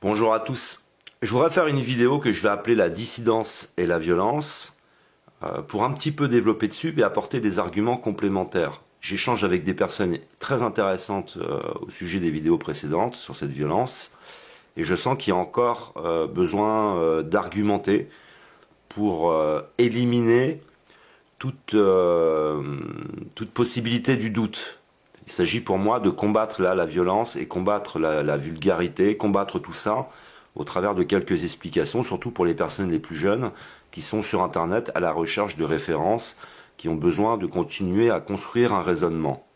Bonjour à tous. Je voudrais faire une vidéo que je vais appeler la dissidence et la violence pour un petit peu développer dessus et apporter des arguments complémentaires. J'échange avec des personnes très intéressantes au sujet des vidéos précédentes sur cette violence et je sens qu'il y a encore besoin d'argumenter pour éliminer toute possibilité du doute. Il s'agit pour moi de combattre la violence et combattre la vulgarité, combattre tout ça au travers de quelques explications, surtout pour les personnes les plus jeunes qui sont sur Internet à la recherche de références, qui ont besoin de continuer à construire un raisonnement.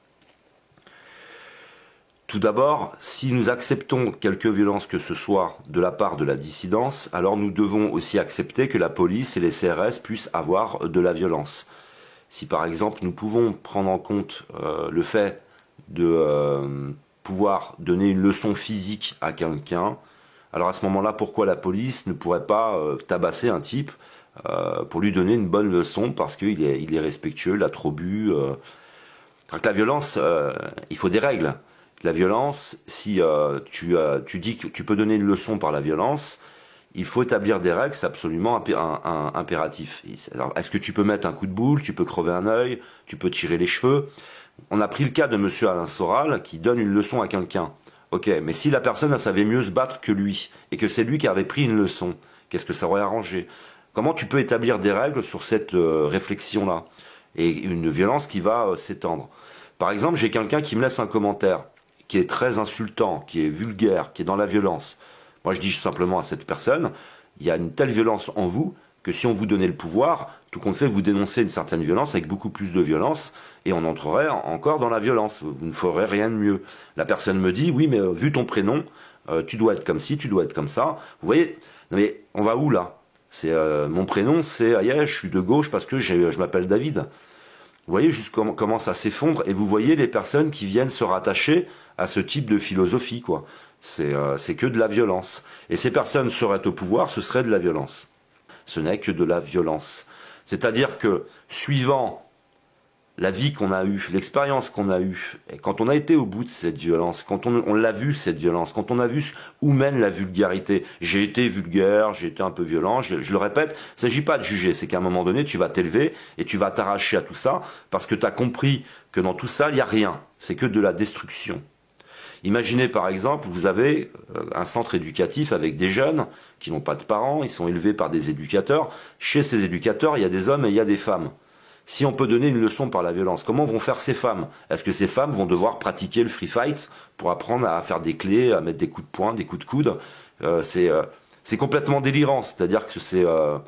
Tout d'abord, si nous acceptons quelque violence que ce soit de la part de la dissidence, alors nous devons aussi accepter que la police et les CRS puissent avoir de la violence. Si par exemple nous pouvons prendre en compte le fait de pouvoir donner une leçon physique à quelqu'un, alors à ce moment-là, pourquoi la police ne pourrait pas tabasser un type pour lui donner une bonne leçon parce qu'il est respectueux, il a trop bu. Donc la violence, il faut des règles. La violence, si tu dis que tu peux donner une leçon par la violence, il faut établir des règles, c'est absolument impératif. Est-ce que tu peux mettre un coup de boule, tu peux crever un œil, tu peux tirer les cheveux? On a pris le cas de monsieur Alain Soral qui donne une leçon à quelqu'un. Ok, mais si la personne elle savait mieux se battre que lui, et que c'est lui qui avait pris une leçon, qu'est-ce que ça aurait arrangé? Comment tu peux établir des règles sur cette réflexion-là? Et une violence qui va s'étendre. Par exemple, j'ai quelqu'un qui me laisse un commentaire, qui est très insultant, qui est vulgaire, qui est dans la violence. Moi je dis simplement à cette personne, il y a une telle violence en vous, que si on vous donnait le pouvoir, tout compte fait, vous dénoncez une certaine violence avec beaucoup plus de violence, et on entrerait encore dans la violence. Vous ne ferez rien de mieux. La personne me dit, oui, mais vu ton prénom, tu dois être comme ci, tu dois être comme ça. Vous voyez, non, mais on va où là? C'est mon prénom, c'est je suis de gauche parce que je m'appelle David. Vous voyez juste comment ça s'effondre, et vous voyez les personnes qui viennent se rattacher à ce type de philosophie, quoi. C'est que de la violence. Et ces personnes seraient au pouvoir, ce serait de la violence. Ce n'est que de la violence. C'est-à-dire que, suivant la vie qu'on a eue, l'expérience qu'on a eue, et quand on a été au bout de cette violence, quand on l'a vu cette violence, quand on a vu où mène la vulgarité, j'ai été vulgaire, j'ai été un peu violent, je le répète, il ne s'agit pas de juger, c'est qu'à un moment donné, tu vas t'élever et tu vas t'arracher à tout ça, parce que tu as compris que dans tout ça, il n'y a rien, c'est que de la destruction. Imaginez par exemple, vous avez un centre éducatif avec des jeunes qui n'ont pas de parents, ils sont élevés par des éducateurs. Chez ces éducateurs, il y a des hommes et il y a des femmes. Si on peut donner une leçon par la violence, comment vont faire ces femmes? Est-ce que ces femmes vont devoir pratiquer le free fight pour apprendre à faire des clés, à mettre des coups de poing, des coups de coude? C'est complètement délirant, c'est-à-dire que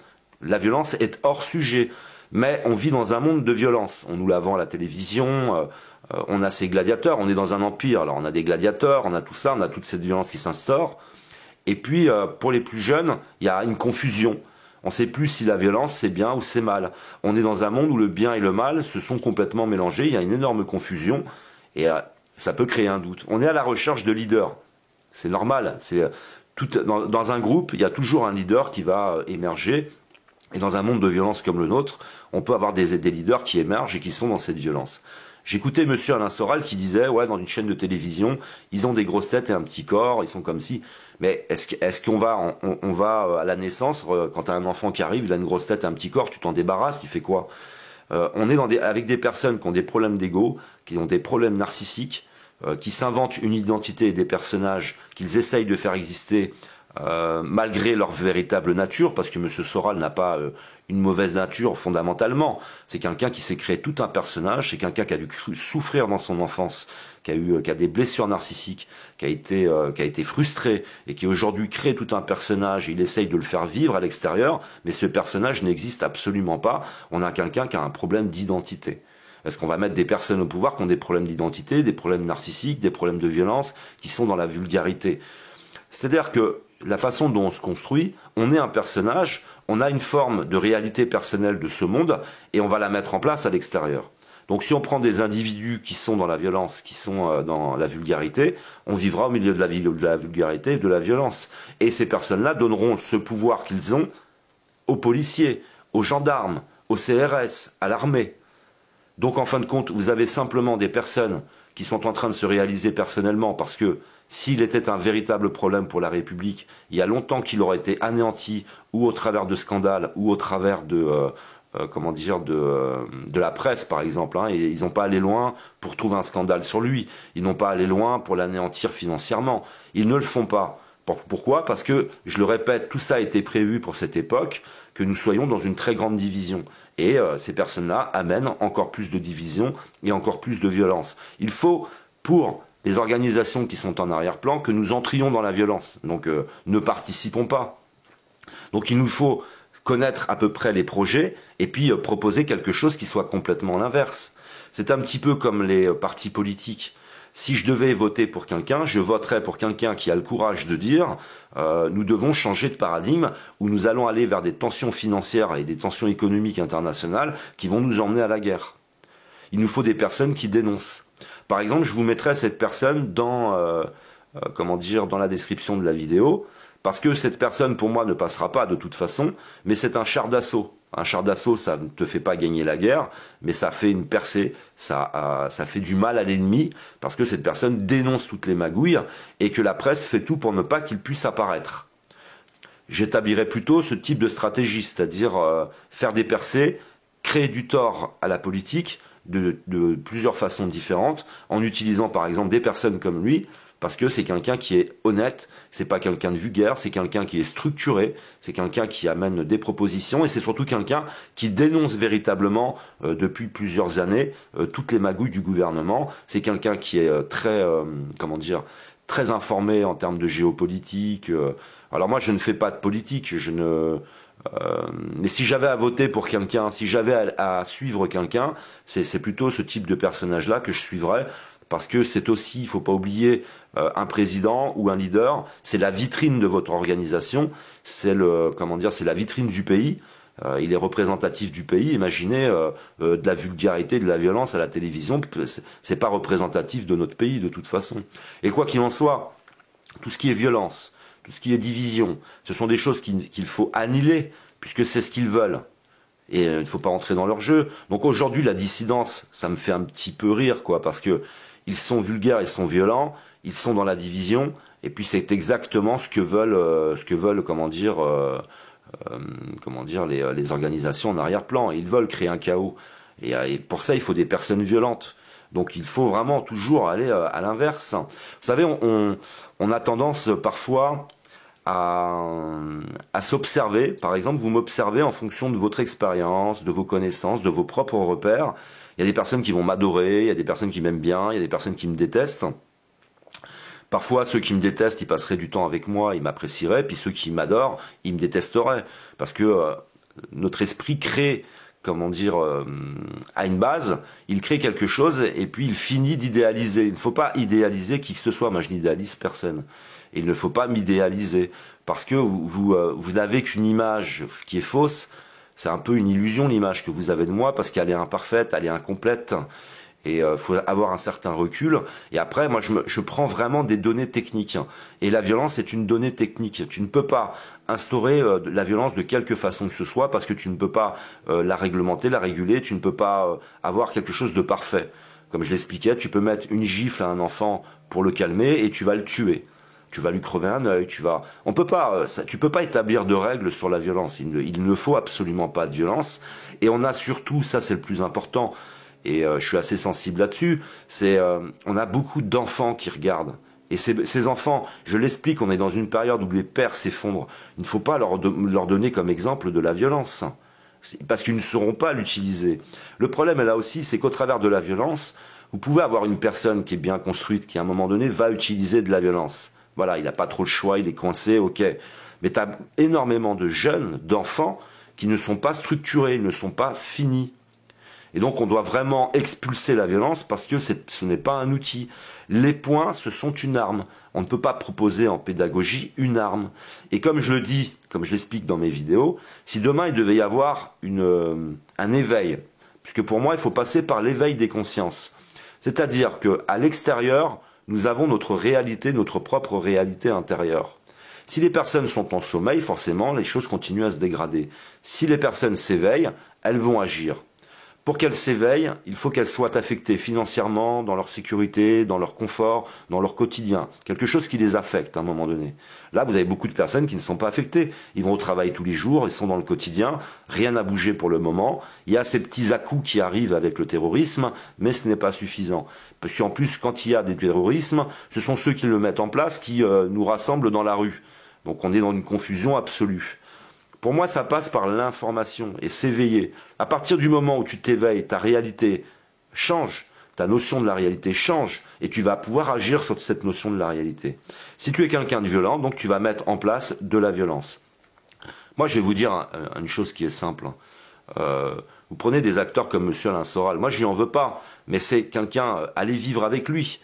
la violence est hors sujet. Mais on vit dans un monde de violence. On nous la vend à la télévision, on a ces gladiateurs, on est dans un empire, alors on a des gladiateurs, on a tout ça, on a toute cette violence qui s'instaure. Et puis, pour les plus jeunes, il y a une confusion. On ne sait plus si la violence c'est bien ou c'est mal. On est dans un monde où le bien et le mal se sont complètement mélangés, il y a une énorme confusion, et ça peut créer un doute. On est à la recherche de leaders. C'est normal. Dans un groupe, il y a toujours un leader qui va émerger. Et dans un monde de violence comme le nôtre, on peut avoir des leaders qui émergent et qui sont dans cette violence. J'écoutais monsieur Alain Soral qui disait, ouais, dans une chaîne de télévision, ils ont des grosses têtes et un petit corps, ils sont comme si. Mais est-ce qu'on va, on va à la naissance, quand t'as un enfant qui arrive, il a une grosse tête et un petit corps, tu t'en débarrasses, tu fais quoi? On est avec des personnes qui ont des problèmes d'ego, qui ont des problèmes narcissiques, qui s'inventent une identité et des personnages qu'ils essayent de faire exister malgré leur véritable nature, parce que M. Soral n'a pas une mauvaise nature fondamentalement. C'est quelqu'un qui s'est créé tout un personnage, c'est quelqu'un qui a dû souffrir dans son enfance, qui a des blessures narcissiques, qui a été frustré, et qui aujourd'hui crée tout un personnage, et il essaye de le faire vivre à l'extérieur, mais ce personnage n'existe absolument pas. On a quelqu'un qui a un problème d'identité. Est-ce qu'on va mettre des personnes au pouvoir qui ont des problèmes d'identité, des problèmes narcissiques, des problèmes de violence, qui sont dans la vulgarité? C'est-à-dire que la façon dont on se construit, on est un personnage, on a une forme de réalité personnelle de ce monde, et on va la mettre en place à l'extérieur. Donc si on prend des individus qui sont dans la violence, qui sont dans la vulgarité, on vivra au milieu de la vulgarité et de la violence. Et ces personnes-là donneront ce pouvoir qu'ils ont aux policiers, aux gendarmes, aux CRS, à l'armée. Donc en fin de compte, vous avez simplement des personnes qui sont en train de se réaliser personnellement parce que S'il était un véritable problème pour la République, il y a longtemps qu'il aurait été anéanti, ou au travers de scandales, ou au travers de la presse, par exemple. Hein, et ils n'ont pas allé loin pour trouver un scandale sur lui. Ils n'ont pas allé loin pour l'anéantir financièrement. Ils ne le font pas. Pourquoi? Parce que, je le répète, tout ça a été prévu pour cette époque, que nous soyons dans une très grande division. Et ces personnes-là amènent encore plus de division et encore plus de violence. Il faut, pour les organisations qui sont en arrière-plan, que nous entrions dans la violence. Donc ne participons pas. Donc il nous faut connaître à peu près les projets et puis proposer quelque chose qui soit complètement l'inverse. C'est un petit peu comme les partis politiques. Si je devais voter pour quelqu'un, je voterais pour quelqu'un qui a le courage de dire nous devons changer de paradigme, où nous allons aller vers des tensions financières et des tensions économiques internationales qui vont nous emmener à la guerre. Il nous faut des personnes qui dénoncent. Par exemple, je vous mettrai cette personne dans la description de la vidéo, parce que cette personne, pour moi, ne passera pas de toute façon, mais c'est un char d'assaut. Un char d'assaut, ça ne te fait pas gagner la guerre, mais ça fait une percée, ça fait du mal à l'ennemi, parce que cette personne dénonce toutes les magouilles, et que la presse fait tout pour ne pas qu'il puisse apparaître. J'établirais plutôt ce type de stratégie, c'est-à-dire faire des percées, créer du tort à la politique, de plusieurs façons différentes, en utilisant par exemple des personnes comme lui, parce que c'est quelqu'un qui est honnête, c'est pas quelqu'un de vulgaire, c'est quelqu'un qui est structuré, c'est quelqu'un qui amène des propositions, et c'est surtout quelqu'un qui dénonce véritablement depuis plusieurs années toutes les magouilles du gouvernement. C'est quelqu'un qui est très informé en termes de géopolitique. Alors moi je ne fais pas de politique, mais si j'avais à voter pour quelqu'un, si j'avais à suivre quelqu'un, c'est plutôt ce type de personnage-là que je suivrais, parce que c'est aussi, il faut pas oublier, un président ou un leader, c'est la vitrine de votre organisation, c'est la vitrine du pays. Il est représentatif du pays. Imaginez de la vulgarité, de la violence à la télévision, c'est pas représentatif de notre pays de toute façon. Et quoi qu'il en soit, tout ce qui est violence, tout ce qui est division, ce sont des choses qu'il faut annihiler, puisque c'est ce qu'ils veulent. Et il ne faut pas entrer dans leur jeu. Donc aujourd'hui, la dissidence, ça me fait un petit peu rire, quoi, parce que ils sont vulgaires, ils sont violents, ils sont dans la division, et puis c'est exactement ce que veulent les organisations en arrière-plan. Ils veulent créer un chaos. Et pour ça, il faut des personnes violentes. Donc il faut vraiment toujours aller à l'inverse. Vous savez, on a tendance parfois à s'observer. Par exemple, vous m'observez en fonction de votre expérience, de vos connaissances, de vos propres repères. Il y a des personnes qui vont m'adorer, il y a des personnes qui m'aiment bien, il y a des personnes qui me détestent. Parfois, ceux qui me détestent, ils passeraient du temps avec moi, ils m'apprécieraient, puis ceux qui m'adorent, ils me détesteraient. Parce que notre esprit crée, à une base, il crée quelque chose et puis il finit d'idéaliser. Il ne faut pas idéaliser qui que ce soit, moi je n'idéalise personne. Et il ne faut pas m'idéaliser, parce que vous n'avez qu'une image qui est fausse. C'est un peu une illusion, l'image que vous avez de moi, parce qu'elle est imparfaite, elle est incomplète. Et faut avoir un certain recul. Et après, moi, je prends vraiment des données techniques. Et la violence est une donnée technique. Tu ne peux pas instaurer la violence de quelque façon que ce soit, parce que tu ne peux pas la réglementer, la réguler. Tu ne peux pas avoir quelque chose de parfait. Comme je l'expliquais, tu peux mettre une gifle à un enfant pour le calmer et tu vas le tuer. Tu vas lui crever un œil, tu peux pas établir de règles sur la violence. Il ne faut absolument pas de violence. Et on a surtout, ça c'est le plus important, et je suis assez sensible là-dessus, on a beaucoup d'enfants qui regardent. Et ces enfants, je l'explique, on est dans une période où les pères s'effondrent. Il ne faut pas leur donner comme exemple de la violence, parce qu'ils ne sauront pas l'utiliser. Le problème est là aussi, c'est qu'au travers de la violence, vous pouvez avoir une personne qui est bien construite, qui à un moment donné va utiliser de la violence. Voilà, il n'a pas trop le choix, il est coincé, ok. Mais tu as énormément de jeunes, d'enfants, qui ne sont pas structurés, ils ne sont pas finis. Et donc on doit vraiment expulser la violence, parce que ce n'est pas un outil. Les poings, ce sont une arme. On ne peut pas proposer en pédagogie une arme. Et comme je le dis, comme je l'explique dans mes vidéos, si demain il devait y avoir un éveil, puisque pour moi il faut passer par l'éveil des consciences. C'est-à-dire qu'à l'extérieur, nous avons notre réalité, notre propre réalité intérieure. Si les personnes sont en sommeil, forcément, les choses continuent à se dégrader. Si les personnes s'éveillent, elles vont agir. Pour qu'elles s'éveillent, il faut qu'elles soient affectées financièrement, dans leur sécurité, dans leur confort, dans leur quotidien. Quelque chose qui les affecte à un moment donné. Là, vous avez beaucoup de personnes qui ne sont pas affectées. Ils vont au travail tous les jours, ils sont dans le quotidien, rien n'a bougé pour le moment. Il y a ces petits à-coups qui arrivent avec le terrorisme, mais ce n'est pas suffisant. Parce qu'en plus, quand il y a des terrorismes, ce sont ceux qui le mettent en place qui nous rassemblent dans la rue. Donc on est dans une confusion absolue. Pour moi, ça passe par l'information et s'éveiller. À partir du moment où tu t'éveilles, ta réalité change, ta notion de la réalité change, et tu vas pouvoir agir sur cette notion de la réalité. Si tu es quelqu'un de violent, donc tu vas mettre en place de la violence. Moi, je vais vous dire une chose qui est simple. Vous prenez des acteurs comme Monsieur Alain Soral. Moi, je lui en veux pas, mais c'est quelqu'un, allez vivre avec lui.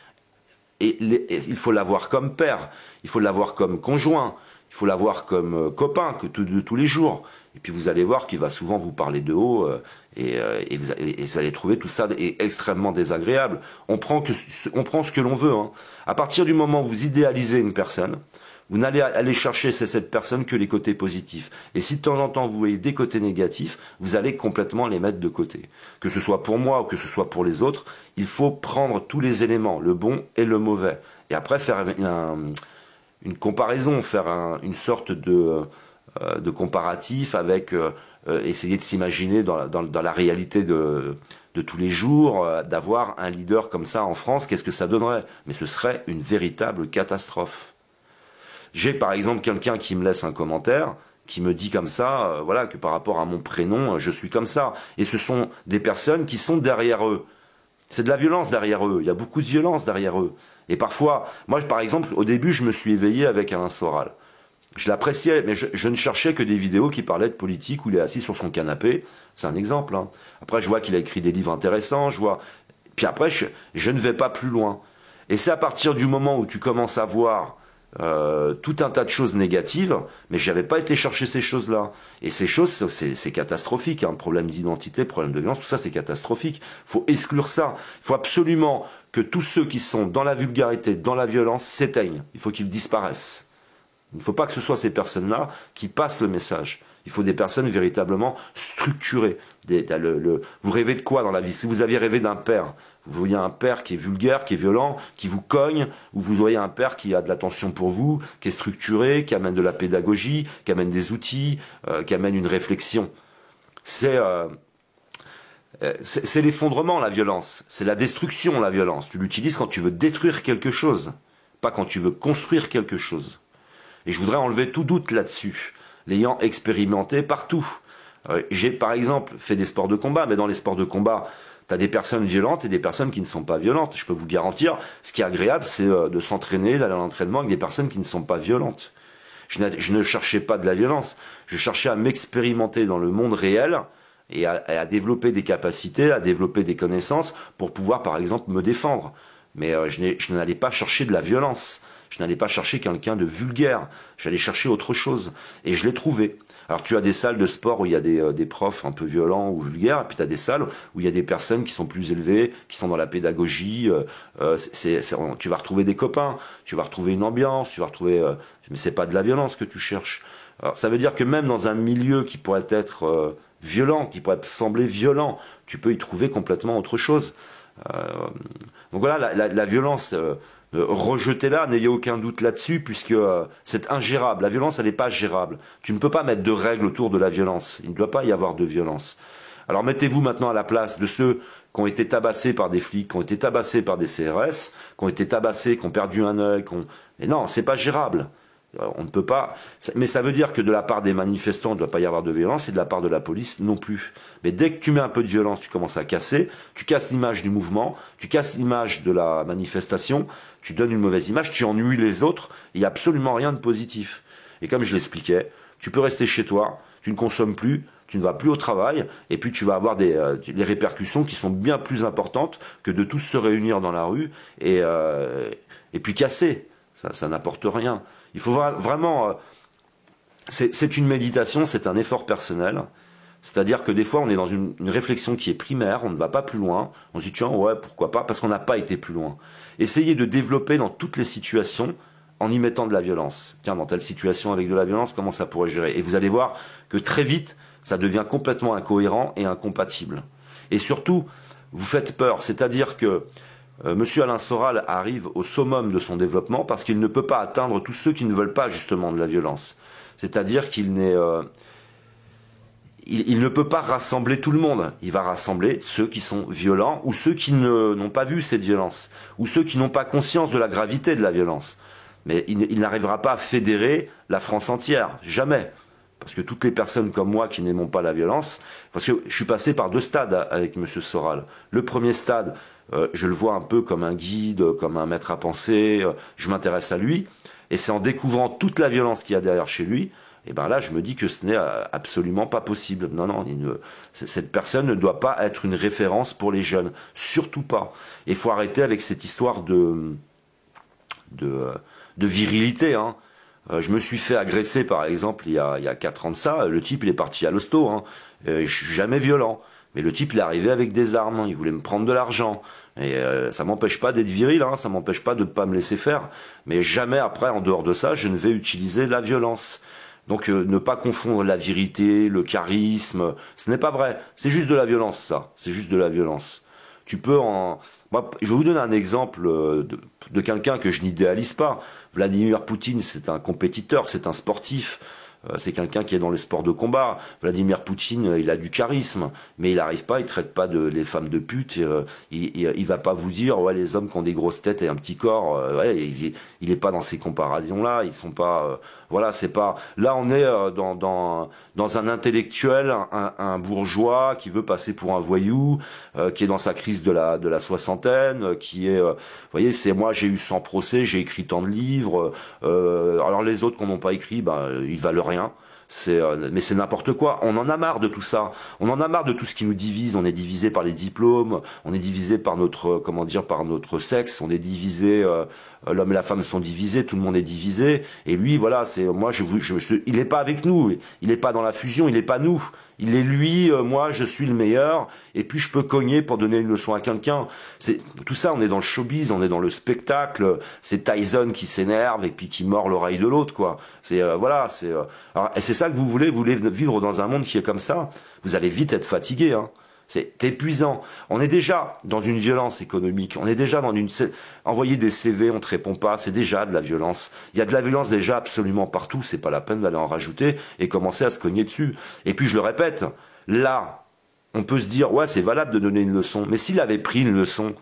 Et il faut l'avoir comme père, il faut l'avoir comme conjoint, il faut l'avoir comme copain de tous les jours. Et puis vous allez voir qu'il va souvent vous parler de haut et vous allez trouver tout ça extrêmement désagréable. On prend ce que l'on veut. Hein. À partir du moment où vous idéalisez une personne, vous n'allez aller chercher chez cette personne que les côtés positifs. Et si de temps en temps vous voyez des côtés négatifs, vous allez complètement les mettre de côté. Que ce soit pour moi ou que ce soit pour les autres, il faut prendre tous les éléments, le bon et le mauvais. Et après faire une comparaison, faire une sorte de comparatif avec essayer de s'imaginer dans la réalité de tous les jours, d'avoir un leader comme ça en France, qu'est-ce que ça donnerait? Mais ce serait une véritable catastrophe. J'ai par exemple quelqu'un qui me laisse un commentaire, qui me dit comme ça, voilà, que par rapport à mon prénom, je suis comme ça. Et ce sont des personnes qui sont derrière eux. C'est de la violence derrière eux, il y a beaucoup de violence derrière eux. Et parfois, moi par exemple, au début, je me suis éveillé avec Alain Soral. Je l'appréciais, mais je ne cherchais que des vidéos qui parlaient de politique où il est assis sur son canapé. C'est un exemple. Hein. Après, je vois qu'il a écrit des livres intéressants, je vois. Puis après, je ne vais pas plus loin. Et c'est à partir du moment où tu commences à voir tout un tas de choses négatives, mais je n'avais pas été chercher ces choses-là. Et ces choses, c'est catastrophique. Hein. Problème d'identité, problème de violence, tout ça, c'est catastrophique. Il faut exclure ça. Il faut absolument que tous ceux qui sont dans la vulgarité, dans la violence, s'éteignent. Il faut qu'ils disparaissent. Il ne faut pas que ce soit ces personnes-là qui passent le message. Il faut des personnes véritablement structurées. Vous rêvez de quoi dans la vie? Si vous aviez rêvé d'un père, vous voyez un père qui est vulgaire, qui est violent, qui vous cogne, ou vous voyez un père qui a de l'attention pour vous, qui est structuré, qui amène de la pédagogie, qui amène des outils, qui amène une réflexion. C'est l'effondrement, la violence. C'est la destruction, la violence. Tu l'utilises quand tu veux détruire quelque chose, pas quand tu veux construire quelque chose. Et je voudrais enlever tout doute là-dessus, l'ayant expérimenté partout. J'ai par exemple fait des sports de combat, mais dans les sports de combat, tu as des personnes violentes et des personnes qui ne sont pas violentes. Je peux vous garantir, ce qui est agréable, c'est de s'entraîner, d'aller à l'entraînement avec des personnes qui ne sont pas violentes. Je ne cherchais pas de la violence, je cherchais à m'expérimenter dans le monde réel et à développer des capacités, à développer des connaissances pour pouvoir par exemple me défendre. Mais je n'allais pas chercher de la violence. Je n'allais pas chercher quelqu'un de vulgaire, j'allais chercher autre chose. Et je l'ai trouvé. Alors tu as des salles de sport où il y a des profs un peu violents ou vulgaires, et puis tu as des salles où il y a des personnes qui sont plus élevées, qui sont dans la pédagogie. Tu vas retrouver des copains, tu vas retrouver une ambiance, tu vas retrouver... mais c'est pas de la violence que tu cherches. Alors, ça veut dire que même dans un milieu qui pourrait être violent, qui pourrait sembler violent, tu peux y trouver complètement autre chose. Donc voilà, la violence... rejetez-la, n'ayez aucun doute là-dessus, puisque c'est ingérable. La violence, elle n'est pas gérable. Tu ne peux pas mettre de règles autour de la violence. Il ne doit pas y avoir de violence. Alors mettez-vous maintenant à la place de ceux qui ont été tabassés par des flics, qui ont été tabassés par des CRS, qui ont été tabassés, qui ont perdu un œil. Mais non, c'est pas gérable. On ne peut pas. Mais ça veut dire que de la part des manifestants, il ne doit pas y avoir de violence, et de la part de la police non plus. Mais dès que tu mets un peu de violence, tu commences à casser, tu casses l'image du mouvement, tu casses l'image de la manifestation, tu donnes une mauvaise image, tu ennuies les autres, il n'y a absolument rien de positif. Et comme je l'expliquais, tu peux rester chez toi, tu ne consommes plus, tu ne vas plus au travail, et puis tu vas avoir des répercussions qui sont bien plus importantes que de tous se réunir dans la rue et puis casser. Ça n'apporte rien. Il faut vraiment... c'est une méditation, c'est un effort personnel. C'est-à-dire que des fois, on est dans une réflexion qui est primaire, on ne va pas plus loin. On se dit, tiens, ouais, pourquoi pas, parce qu'on n'a pas été plus loin. Essayez de développer dans toutes les situations en y mettant de la violence. Tiens, dans telle situation avec de la violence, comment ça pourrait gérer? Et vous allez voir que très vite, ça devient complètement incohérent et incompatible. Et surtout, vous faites peur. C'est-à-dire que Monsieur Alain Soral arrive au summum de son développement parce qu'il ne peut pas atteindre tous ceux qui ne veulent pas justement de la violence. C'est-à-dire qu'il n'est... il ne peut pas rassembler tout le monde. Il va rassembler ceux qui sont violents ou ceux qui n'ont pas vu cette violence ou ceux qui n'ont pas conscience de la gravité de la violence. Mais il n'arrivera pas à fédérer la France entière, jamais. Parce que toutes les personnes comme moi qui n'aimons pas la violence, parce que je suis passé par 2 stades avec Monsieur Soral. Le premier stade, je le vois un peu comme un guide, comme un maître à penser, je m'intéresse à lui, et c'est en découvrant toute la violence qu'il y a derrière chez lui, et ben là je me dis que ce n'est absolument pas possible. Non, non, cette personne ne doit pas être une référence pour les jeunes, surtout pas. Il faut arrêter avec cette histoire de virilité, hein. Je me suis fait agresser par exemple il y a 4 ans de ça, le type il est parti à l'hosto, hein. Je suis jamais violent, mais le type il est arrivé avec des armes, hein. Il voulait me prendre de l'argent, et ça m'empêche pas d'être viril, hein. Ça m'empêche pas de pas me laisser faire, mais jamais après en dehors de ça je ne vais utiliser la violence. Donc ne pas confondre la virilité, le charisme, ce n'est pas vrai, c'est juste de la violence ça, c'est juste de la violence. Tu peux en... Moi, je vais vous donner un exemple de quelqu'un que je n'idéalise pas. Vladimir Poutine, c'est un compétiteur, c'est un sportif, c'est quelqu'un qui est dans le sport de combat. Vladimir Poutine, il a du charisme, mais il n'arrive pas, il traite pas les femmes de putes, il va pas vous dire, ouais, les hommes qui ont des grosses têtes et un petit corps, ouais, il est pas dans ces comparaisons-là, ils sont pas, voilà, c'est pas, là on est dans un intellectuel, un bourgeois qui veut passer pour un voyou, qui est dans sa crise de la soixantaine, qui est, vous voyez, c'est moi, j'ai eu 100 procès, j'ai écrit tant de livres, alors les autres qui n'ont pas écrit, ben, ils valent rien. Mais c'est n'importe quoi. On en a marre de tout ça. On en a marre de tout ce qui nous divise. On est divisé par les diplômes. On est divisé par notre, comment dire, par notre sexe. On est divisé. L'homme et la femme sont divisés. Tout le monde est divisé. Et lui, voilà, c'est moi. Il est pas avec nous. Il est pas dans la fusion. Il est pas nous. Il est lui. Moi, je suis le meilleur. Et puis je peux cogner pour donner une leçon à quelqu'un. C'est tout ça. On est dans le showbiz. On est dans le spectacle. C'est Tyson qui s'énerve et puis qui mord l'oreille de l'autre, quoi. C'est voilà. Et c'est ça que vous voulez vivre dans un monde qui est comme ça. Vous allez vite être fatigué, hein. C'est épuisant. On est déjà dans une violence économique. On est déjà dans envoyer des CV, on te répond pas. C'est déjà de la violence. Il y a de la violence déjà absolument partout. C'est pas la peine d'aller en rajouter et commencer à se cogner dessus. Et puis je le répète, là, on peut se dire, ouais, c'est valable de donner une leçon. Mais s'il avait pris une leçon,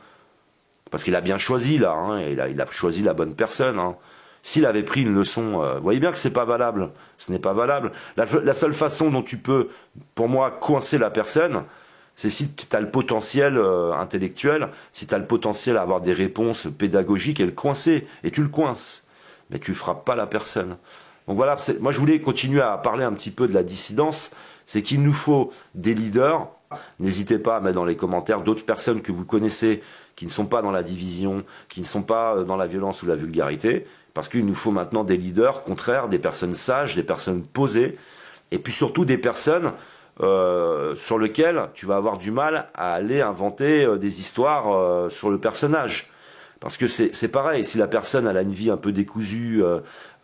parce qu'il a bien choisi là, hein, il a choisi la bonne personne, hein. S'il avait pris une leçon, vous voyez bien que c'est pas valable. Ce n'est pas valable. La seule façon dont tu peux, pour moi, coincer la personne, c'est si tu as le potentiel intellectuel, si tu as le potentiel à avoir des réponses pédagogiques et le coincer. Et tu le coinces. Mais tu frappes pas la personne. Donc voilà, moi je voulais continuer à parler un petit peu de la dissidence. C'est qu'il nous faut des leaders. N'hésitez pas à mettre dans les commentaires d'autres personnes que vous connaissez qui ne sont pas dans la division, qui ne sont pas dans la violence ou la vulgarité. Parce qu'il nous faut maintenant des leaders contraires, des personnes sages, des personnes posées, et puis surtout des personnes sur lesquelles tu vas avoir du mal à aller inventer des histoires sur le personnage. Parce que c'est pareil, si la personne elle a une vie un peu décousue,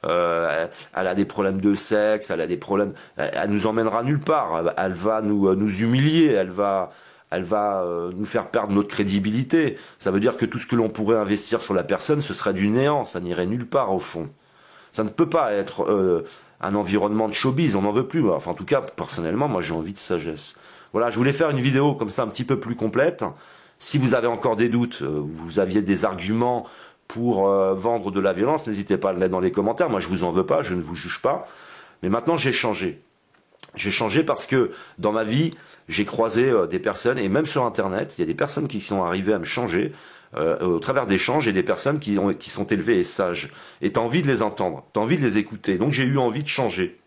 elle a des problèmes de sexe, elle a des problèmes, elle nous emmènera nulle part, elle va nous humilier, elle va nous faire perdre notre crédibilité. Ça veut dire que tout ce que l'on pourrait investir sur la personne, ce serait du néant, ça n'irait nulle part au fond. Ça ne peut pas être un environnement de showbiz, on n'en veut plus. Enfin, en tout cas, personnellement, moi j'ai envie de sagesse. Voilà, je voulais faire une vidéo comme ça un petit peu plus complète. Si vous avez encore des doutes, vous aviez des arguments pour vendre de la violence, n'hésitez pas à le mettre dans les commentaires. Moi je vous en veux pas, je ne vous juge pas. Mais maintenant j'ai changé. J'ai changé parce que dans ma vie, j'ai croisé des personnes, et même sur Internet, il y a des personnes qui sont arrivées à me changer. Au travers d'échanges, et des personnes qui sont élevées et sages. Et tu as envie de les entendre, tu as envie de les écouter. Donc j'ai eu envie de changer.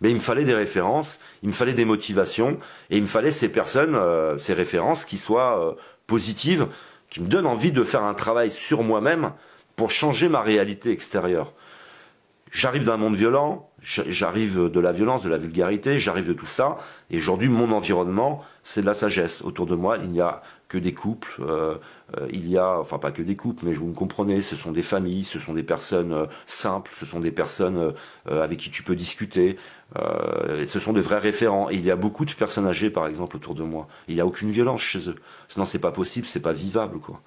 Mais il me fallait des références, il me fallait des motivations, et il me fallait ces personnes, ces références qui soient positives, qui me donnent envie de faire un travail sur moi-même pour changer ma réalité extérieure. J'arrive d'un monde violent, j'arrive de la violence, de la vulgarité, j'arrive de tout ça, et aujourd'hui mon environnement, c'est de la sagesse. Autour de moi, il n'y a que des couples. Il y a, enfin pas que des couples, mais vous me comprenez, ce sont des familles, ce sont des personnes simples, ce sont des personnes avec qui tu peux discuter. Ce sont de vrais référents. Et il y a beaucoup de personnes âgées, par exemple, autour de moi. Il n'y a aucune violence chez eux. Sinon, c'est pas possible, c'est pas vivable, quoi.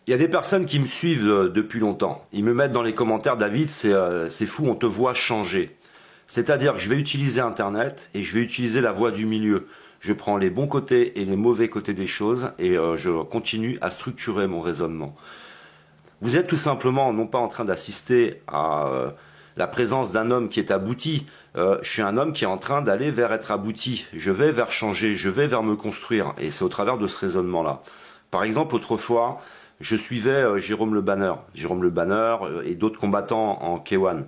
Il y a des personnes qui me suivent depuis longtemps. Ils me mettent dans les commentaires, David, c'est fou, on te voit changer. C'est-à-dire que je vais utiliser Internet et je vais utiliser la voie du milieu. Je prends les bons côtés et les mauvais côtés des choses et je continue à structurer mon raisonnement. Vous êtes tout simplement non pas en train d'assister à la présence d'un homme qui est abouti. Je suis un homme qui est en train d'aller vers être abouti. Je vais vers changer, je vais vers me construire. Et c'est au travers de ce raisonnement-là. Par exemple, autrefois, je suivais Jérôme Le Banner. Jérôme Le Banner et d'autres combattants en K1.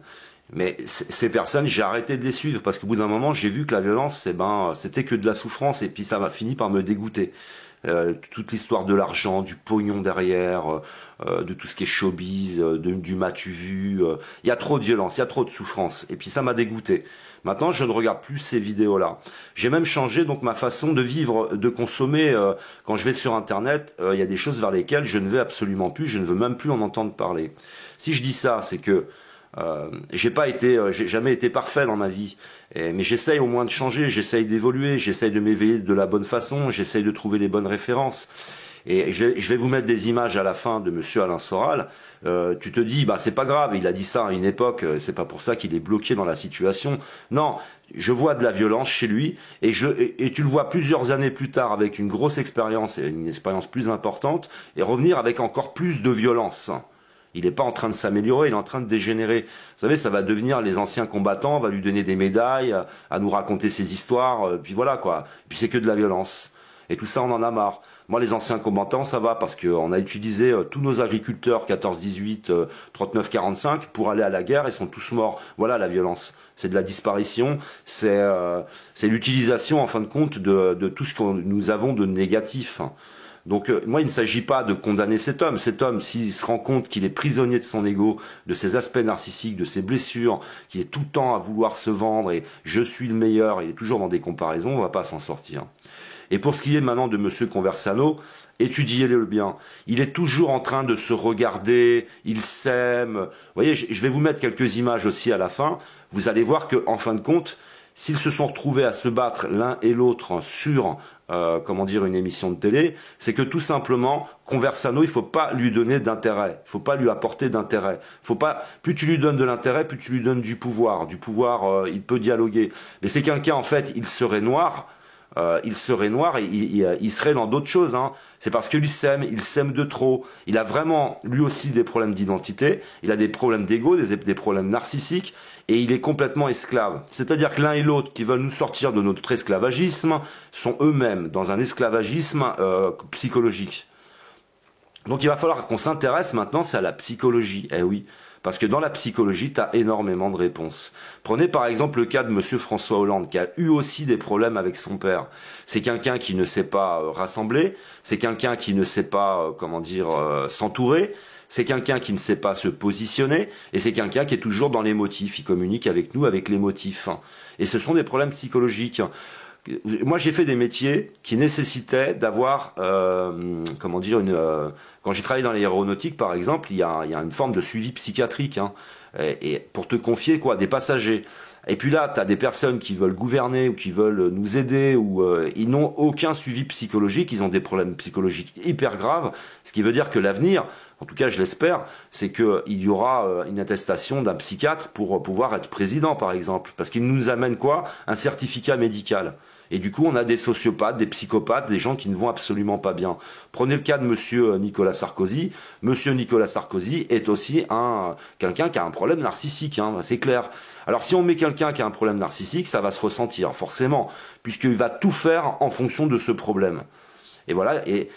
Mais ces personnes, j'ai arrêté de les suivre parce qu'au bout d'un moment, j'ai vu que la violence, c'était que de la souffrance et puis ça m'a fini par me dégoûter. Toute l'histoire de l'argent, du pognon derrière, de tout ce qui est showbiz, du m'as-tu vu. Il y a trop de violence, il y a trop de souffrance. Et puis ça m'a dégoûté. Maintenant, je ne regarde plus ces vidéos-là. J'ai même changé donc ma façon de vivre, de consommer. Quand je vais sur Internet, il y a des choses vers lesquelles je ne vais absolument plus, je ne veux même plus en entendre parler. Si je dis ça, c'est que j'ai jamais été parfait dans ma vie, mais j'essaye au moins de changer, j'essaye d'évoluer, j'essaye de m'éveiller de la bonne façon, j'essaye de trouver les bonnes références. Et je vais vous mettre des images à la fin de Monsieur Alain Soral. Tu te dis, bah c'est pas grave, il a dit ça à une époque, c'est pas pour ça qu'il est bloqué dans la situation. Non, je vois de la violence chez lui, et tu le vois plusieurs années plus tard avec une grosse expérience et une expérience plus importante, et revenir avec encore plus de violence. Il n'est pas en train de s'améliorer, il est en train de dégénérer. Vous savez, ça va devenir les anciens combattants, on va lui donner des médailles, à nous raconter ses histoires, puis voilà quoi. Puis c'est que de la violence. Et tout ça, on en a marre. Moi, les anciens combattants, ça va, parce qu'on a utilisé tous nos agriculteurs 14-18, 39-45 pour aller à la guerre, ils sont tous morts. Voilà la violence. C'est de la disparition, c'est l'utilisation, en fin de compte, de tout ce que nous avons de négatif. Donc moi, il ne s'agit pas de condamner cet homme. Cet homme, s'il se rend compte qu'il est prisonnier de son ego, de ses aspects narcissiques, de ses blessures, qu'il est tout le temps à vouloir se vendre et je suis le meilleur, il est toujours dans des comparaisons, on va pas s'en sortir. Et pour ce qui est maintenant de Monsieur Conversano, étudiez-le bien. Il est toujours en train de se regarder, il s'aime. Vous voyez, je vais vous mettre quelques images aussi à la fin. Vous allez voir que, en fin de compte, s'ils se sont retrouvés à se battre l'un et l'autre sur une émission de télé, c'est que tout simplement, Conversano, il faut pas lui donner d'intérêt, il faut pas lui apporter d'intérêt. Plus tu lui donnes de l'intérêt, plus tu lui donnes du pouvoir. Du pouvoir, il peut dialoguer. Mais c'est quelqu'un, en fait, il serait noir et il serait dans d'autres choses. Hein. C'est parce qu'il s'aime de trop. Il a vraiment, lui aussi, des problèmes d'identité, il a des problèmes d'ego, des problèmes narcissiques, et il est complètement esclave. C'est-à-dire que l'un et l'autre qui veulent nous sortir de notre esclavagisme sont eux-mêmes dans un esclavagisme psychologique. Donc il va falloir qu'on s'intéresse maintenant, c'est à la psychologie. Eh oui. Parce que dans la psychologie, tu as énormément de réponses. Prenez par exemple le cas de Monsieur François Hollande, qui a eu aussi des problèmes avec son père. C'est quelqu'un qui ne sait pas rassembler, c'est quelqu'un qui ne sait pas, s'entourer, c'est quelqu'un qui ne sait pas se positionner, et c'est quelqu'un qui est toujours dans l'émotif. Il communique avec nous avec l'émotif. Et ce sont des problèmes psychologiques. Moi, j'ai fait des métiers qui nécessitaient d'avoir, quand j'ai travaillé dans l'aéronautique, par exemple, il y a une forme de suivi psychiatrique, hein, et pour te confier des passagers. Et puis là, tu as des personnes qui veulent gouverner ou qui veulent nous aider ou ils n'ont aucun suivi psychologique, ils ont des problèmes psychologiques hyper graves, ce qui veut dire que l'avenir, en tout cas je l'espère, c'est qu'il y aura une attestation d'un psychiatre pour pouvoir être président, par exemple, parce qu'il nous amène quoi? Un certificat médical. Et du coup, on a des sociopathes, des psychopathes, des gens qui ne vont absolument pas bien. Prenez le cas de Monsieur Nicolas Sarkozy. Monsieur Nicolas Sarkozy est aussi quelqu'un qui a un problème narcissique, hein, c'est clair. Alors si on met quelqu'un qui a un problème narcissique, ça va se ressentir, forcément, puisqu'il va tout faire en fonction de ce problème. Et voilà, et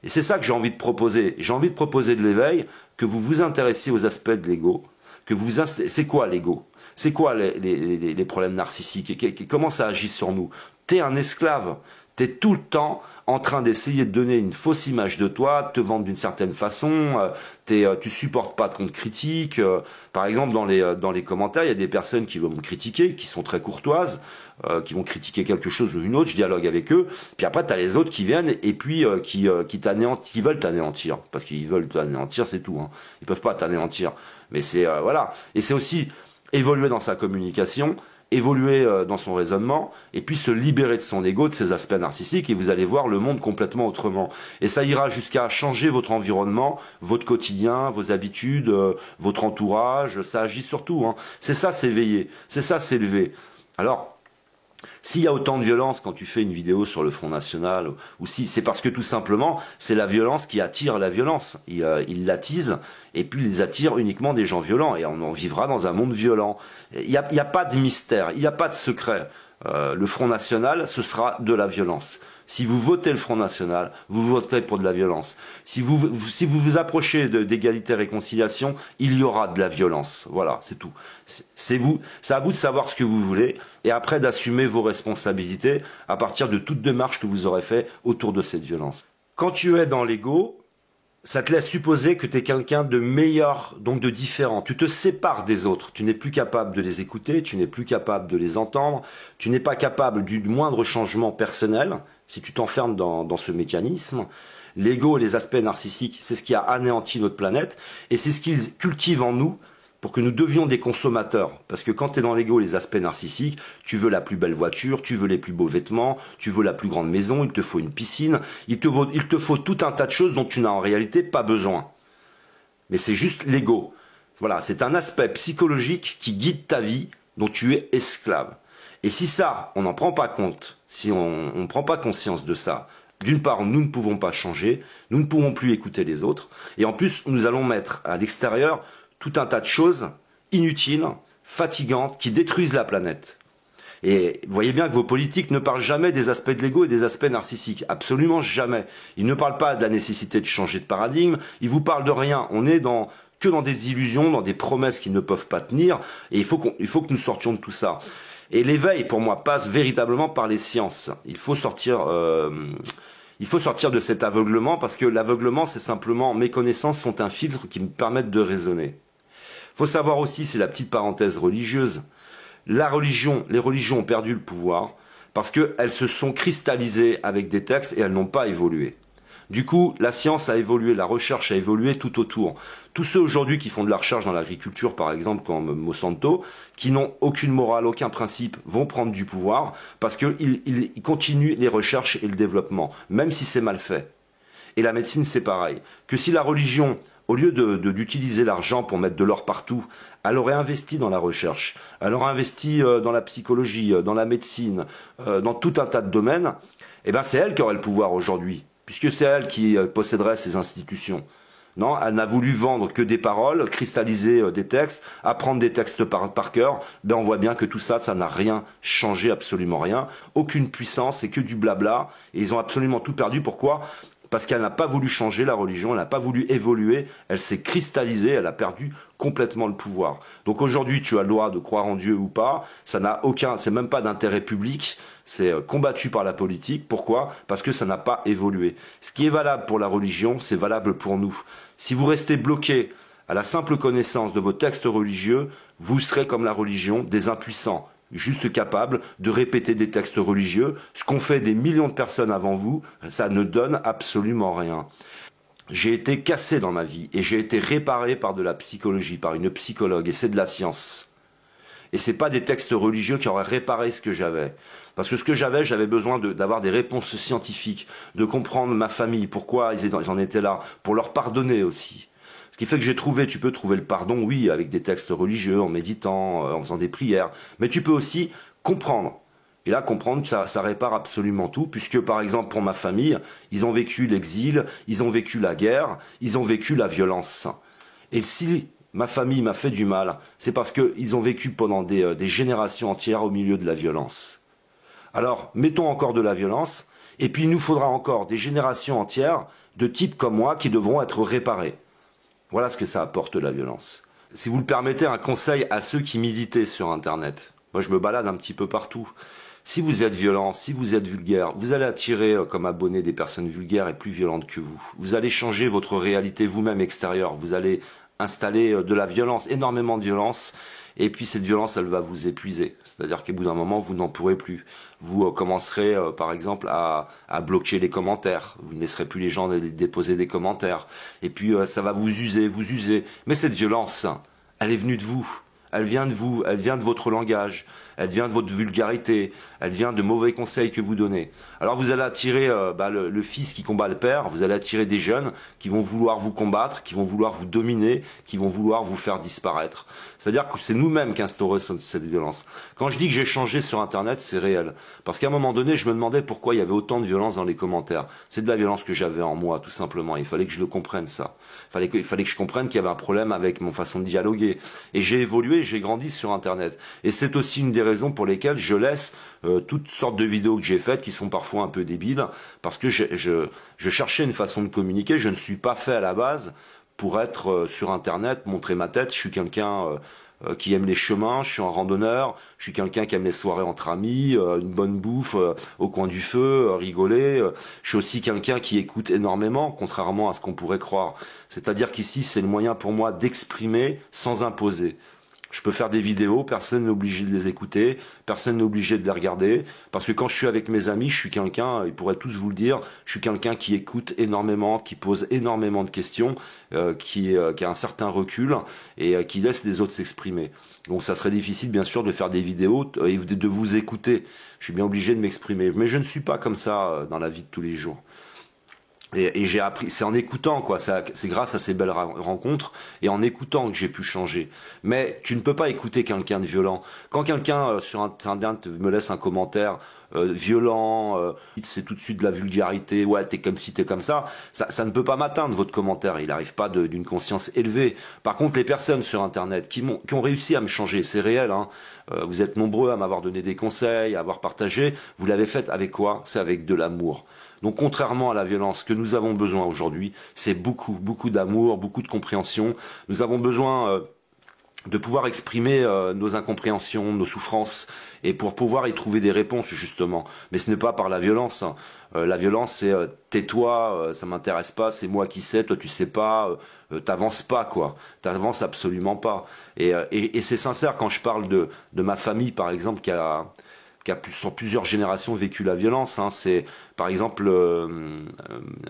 c'est ça que j'ai envie de proposer. J'ai envie de proposer de l'éveil, que vous vous intéressiez aux aspects de l'ego, c'est quoi l'ego? C'est quoi les problèmes narcissiques? Comment ça agit sur nous? T'es un esclave. Tu es tout le temps en train d'essayer de donner une fausse image de toi, de te vendre d'une certaine façon, tu supportes pas qu'on te critique. Par exemple, dans les commentaires, il y a des personnes qui vont me critiquer, qui sont très courtoises, qui vont critiquer quelque chose ou une autre, je dialogue avec eux, puis après tu as les autres qui viennent et puis qui veulent t'anéantir, parce qu'ils veulent t'anéantir, c'est tout, hein. Ils peuvent pas t'anéantir, mais c'est voilà. Et c'est aussi évoluer dans sa communication, évoluer dans son raisonnement, et puis se libérer de son ego, de ses aspects narcissiques, et vous allez voir le monde complètement autrement. Et ça ira jusqu'à changer votre environnement, votre quotidien, vos habitudes, votre entourage, ça agit sur tout, hein. C'est ça s'éveiller, c'est ça s'élever. Alors, s'il y a autant de violence quand tu fais une vidéo sur le Front National, ou si c'est parce que tout simplement c'est la violence qui attire la violence. Ils l'attisent et puis ils attirent uniquement des gens violents et on en vivra dans un monde violent. Il y a pas de mystère, il n'y a pas de secret. Le Front National, ce sera de la violence. Si vous votez le Front National, vous voterez pour de la violence. Si vous vous approchez d'égalité et réconciliation, il y aura de la violence. Voilà, c'est tout. C'est à vous de savoir ce que vous voulez et après d'assumer vos responsabilités à partir de toute démarche que vous aurez fait autour de cette violence. Quand tu es dans l'ego, ça te laisse supposer que tu es quelqu'un de meilleur, donc de différent. Tu te sépares des autres. Tu n'es plus capable de les écouter, tu n'es plus capable de les entendre, tu n'es pas capable du moindre changement personnel si tu t'enfermes dans ce mécanisme. L'ego et les aspects narcissiques, c'est ce qui a anéanti notre planète et c'est ce qu'ils cultivent en nous pour que nous devions des consommateurs. Parce que quand tu es dans l'ego et les aspects narcissiques, tu veux la plus belle voiture, tu veux les plus beaux vêtements, tu veux la plus grande maison, il te faut une piscine, il te faut tout un tas de choses dont tu n'as en réalité pas besoin. Mais c'est juste l'ego. Voilà, c'est un aspect psychologique qui guide ta vie, dont tu es esclave. Et si ça, on n'en prend pas compte, si on ne prend pas conscience de ça, d'une part, nous ne pouvons pas changer, nous ne pourrons plus écouter les autres, et en plus, nous allons mettre à l'extérieur tout un tas de choses inutiles, fatigantes, qui détruisent la planète. Et vous voyez bien que vos politiques ne parlent jamais des aspects de l'ego et des aspects narcissiques. Absolument jamais. Ils ne parlent pas de la nécessité de changer de paradigme, ils vous parlent de rien. On est que dans des illusions, dans des promesses qui ne peuvent pas tenir, et il faut que nous sortions de tout ça. Et l'éveil, pour moi, passe véritablement par les sciences. Il faut sortir de cet aveuglement, parce que l'aveuglement, c'est simplement, mes connaissances sont un filtre qui me permettent de raisonner. Il faut savoir aussi, c'est la petite parenthèse religieuse, les religions ont perdu le pouvoir, parce qu'elles se sont cristallisées avec des textes et elles n'ont pas évolué. Du coup, la science a évolué, la recherche a évolué tout autour. Tous ceux aujourd'hui qui font de la recherche dans l'agriculture, par exemple, comme Monsanto, qui n'ont aucune morale, aucun principe, vont prendre du pouvoir parce qu'ils continuent les recherches et le développement, même si c'est mal fait. Et la médecine, c'est pareil. Que si la religion, au lieu d'utiliser l'argent pour mettre de l'or partout, elle aurait investi dans la recherche, elle aurait investi dans la psychologie, dans la médecine, dans tout un tas de domaines, eh ben c'est elle qui aurait le pouvoir aujourd'hui, puisque c'est elle qui posséderait ces institutions. Non, elle n'a voulu vendre que des paroles, cristalliser des textes, apprendre des textes par cœur. Ben on voit bien que tout ça, ça n'a rien changé, absolument rien. Aucune puissance, c'est que du blabla. Et ils ont absolument tout perdu. Pourquoi ? Parce qu'elle n'a pas voulu changer la religion, elle n'a pas voulu évoluer, elle s'est cristallisée, elle a perdu complètement le pouvoir. Donc aujourd'hui, tu as le droit de croire en Dieu ou pas, ça n'a c'est même pas d'intérêt public, c'est combattu par la politique. Pourquoi ? Parce que ça n'a pas évolué. Ce qui est valable pour la religion, c'est valable pour nous. Si vous restez bloqué à la simple connaissance de vos textes religieux, vous serez comme la religion, des impuissants, juste capables de répéter des textes religieux. Ce qu'ont fait des millions de personnes avant vous, ça ne donne absolument rien. J'ai été cassé dans ma vie et j'ai été réparé par de la psychologie, par une psychologue, et c'est de la science. Et c'est pas des textes religieux qui auraient réparé ce que j'avais. Parce que ce que j'avais besoin d'avoir des réponses scientifiques, de comprendre ma famille, pourquoi ils en étaient là, pour leur pardonner aussi. Ce qui fait que tu peux trouver le pardon, oui, avec des textes religieux, en méditant, en faisant des prières, mais tu peux aussi comprendre. Et là, comprendre, ça répare absolument tout, puisque par exemple, pour ma famille, ils ont vécu l'exil, ils ont vécu la guerre, ils ont vécu la violence. Et si ma famille m'a fait du mal, c'est parce qu'ils ont vécu pendant des générations entières au milieu de la violence. Alors, mettons encore de la violence, et puis il nous faudra encore des générations entières de types comme moi qui devront être réparés. Voilà ce que ça apporte, la violence. Si vous le permettez, un conseil à ceux qui militaient sur Internet. Moi, je me balade un petit peu partout. Si vous êtes violent, si vous êtes vulgaire, vous allez attirer comme abonnés des personnes vulgaires et plus violentes que vous. Vous allez changer votre réalité vous-même extérieure. Vous allez installer de la violence, énormément de violence. Et puis cette violence, elle va vous épuiser. C'est-à-dire qu'au bout d'un moment, vous n'en pourrez plus. Vous commencerez, par exemple, à bloquer les commentaires. Vous ne laisserez plus les gens déposer des commentaires. Et puis ça va vous user, vous user. Mais cette violence, elle est venue de vous. Elle vient de vous, elle vient de votre langage, elle vient de votre vulgarité, elle vient de mauvais conseils que vous donnez. Alors vous allez attirer le fils qui combat le père, vous allez attirer des jeunes qui vont vouloir vous combattre, qui vont vouloir vous dominer, qui vont vouloir vous faire disparaître. C'est-à-dire que c'est nous-mêmes qui instaurons cette violence. Quand je dis que j'ai changé sur Internet, c'est réel. Parce qu'à un moment donné, je me demandais pourquoi il y avait autant de violence dans les commentaires. C'est de la violence que j'avais en moi, tout simplement. Il fallait que je le comprenne, ça. Il fallait que je comprenne qu'il y avait un problème avec mon façon de dialoguer. Et j'ai évolué, j'ai grandi sur Internet. Et c'est aussi une des raisons pour lesquelles je laisse toutes sortes de vidéos que j'ai faites qui sont parfois un peu débiles, parce que je cherchais une façon de communiquer. Je ne suis pas fait à la base pour être sur Internet, montrer ma tête. Je suis quelqu'un qui aime les chemins, je suis un randonneur, je suis quelqu'un qui aime les soirées entre amis, une bonne bouffe au coin du feu, rigoler. Je suis aussi quelqu'un qui écoute énormément, contrairement à ce qu'on pourrait croire. C'est-à-dire qu'ici, c'est le moyen pour moi d'exprimer sans imposer. Je peux faire des vidéos, personne n'est obligé de les écouter, personne n'est obligé de les regarder, parce que quand je suis avec mes amis, je suis quelqu'un, ils pourraient tous vous le dire, je suis quelqu'un qui écoute énormément, qui pose énormément de questions, qui a un certain recul et qui laisse les autres s'exprimer. Donc ça serait difficile bien sûr de faire des vidéos et de vous écouter. Je suis bien obligé de m'exprimer, mais je ne suis pas comme ça dans la vie de tous les jours. Et j'ai appris, c'est en écoutant quoi, c'est grâce à ces belles rencontres et en écoutant que j'ai pu changer. Mais tu ne peux pas écouter quelqu'un de violent. Quand quelqu'un sur Internet me laisse un commentaire violent, c'est tout de suite de la vulgarité, ouais t'es comme ci, t'es comme ça ne peut pas m'atteindre votre commentaire, il n'arrive pas d'une conscience élevée. Par contre les personnes sur Internet qui ont réussi à me changer, c'est réel, hein. Vous êtes nombreux à m'avoir donné des conseils, à avoir partagé, vous l'avez fait avec quoi? C'est avec de l'amour. Donc contrairement à la violence que nous avons besoin aujourd'hui, c'est beaucoup d'amour, beaucoup de compréhension. Nous avons besoin de pouvoir exprimer nos incompréhensions, nos souffrances, et pour pouvoir y trouver des réponses justement. Mais ce n'est pas par la violence, hein. La violence c'est tais-toi, ça m'intéresse pas, c'est moi qui sais, toi tu sais pas, t'avances pas quoi, t'avances absolument pas. Et c'est sincère quand je parle de ma famille par exemple qui a sur plusieurs générations vécu la violence, hein. C'est par exemple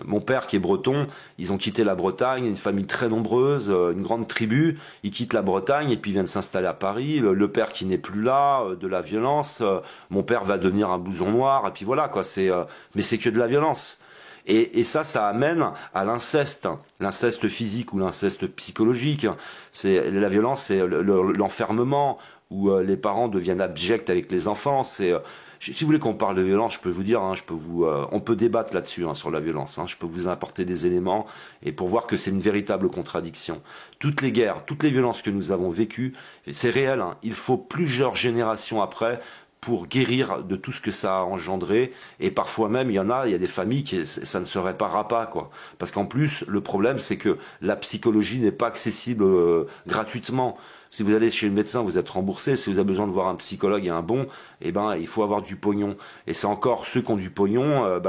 mon père qui est breton, ils ont quitté la Bretagne, une famille très nombreuse, une grande tribu, ils quittent la Bretagne et puis ils viennent s'installer à Paris, le père qui n'est plus là, de la violence, mon père va devenir un blouson noir et puis voilà quoi, mais c'est que de la violence. Et ça amène à l'inceste, l'inceste physique ou l'inceste psychologique. C'est la violence, c'est l'enfermement où les parents deviennent abjects avec les enfants. Si vous voulez qu'on parle de violence, je peux vous dire, hein, on peut débattre là-dessus hein, sur la violence. Hein, je peux vous apporter des éléments et pour voir que c'est une véritable contradiction. Toutes les guerres, toutes les violences que nous avons vécues, c'est réel. Hein, il faut plusieurs générations après pour guérir de tout ce que ça a engendré, et parfois même il y a des familles qui ça ne se réparera pas quoi, parce qu'en plus le problème c'est que la psychologie n'est pas accessible gratuitement. Si vous allez chez le médecin, vous êtes remboursé. Si vous avez besoin de voir un psychologue et un bon, eh ben il faut avoir du pognon. Et c'est encore ceux qui ont du pognon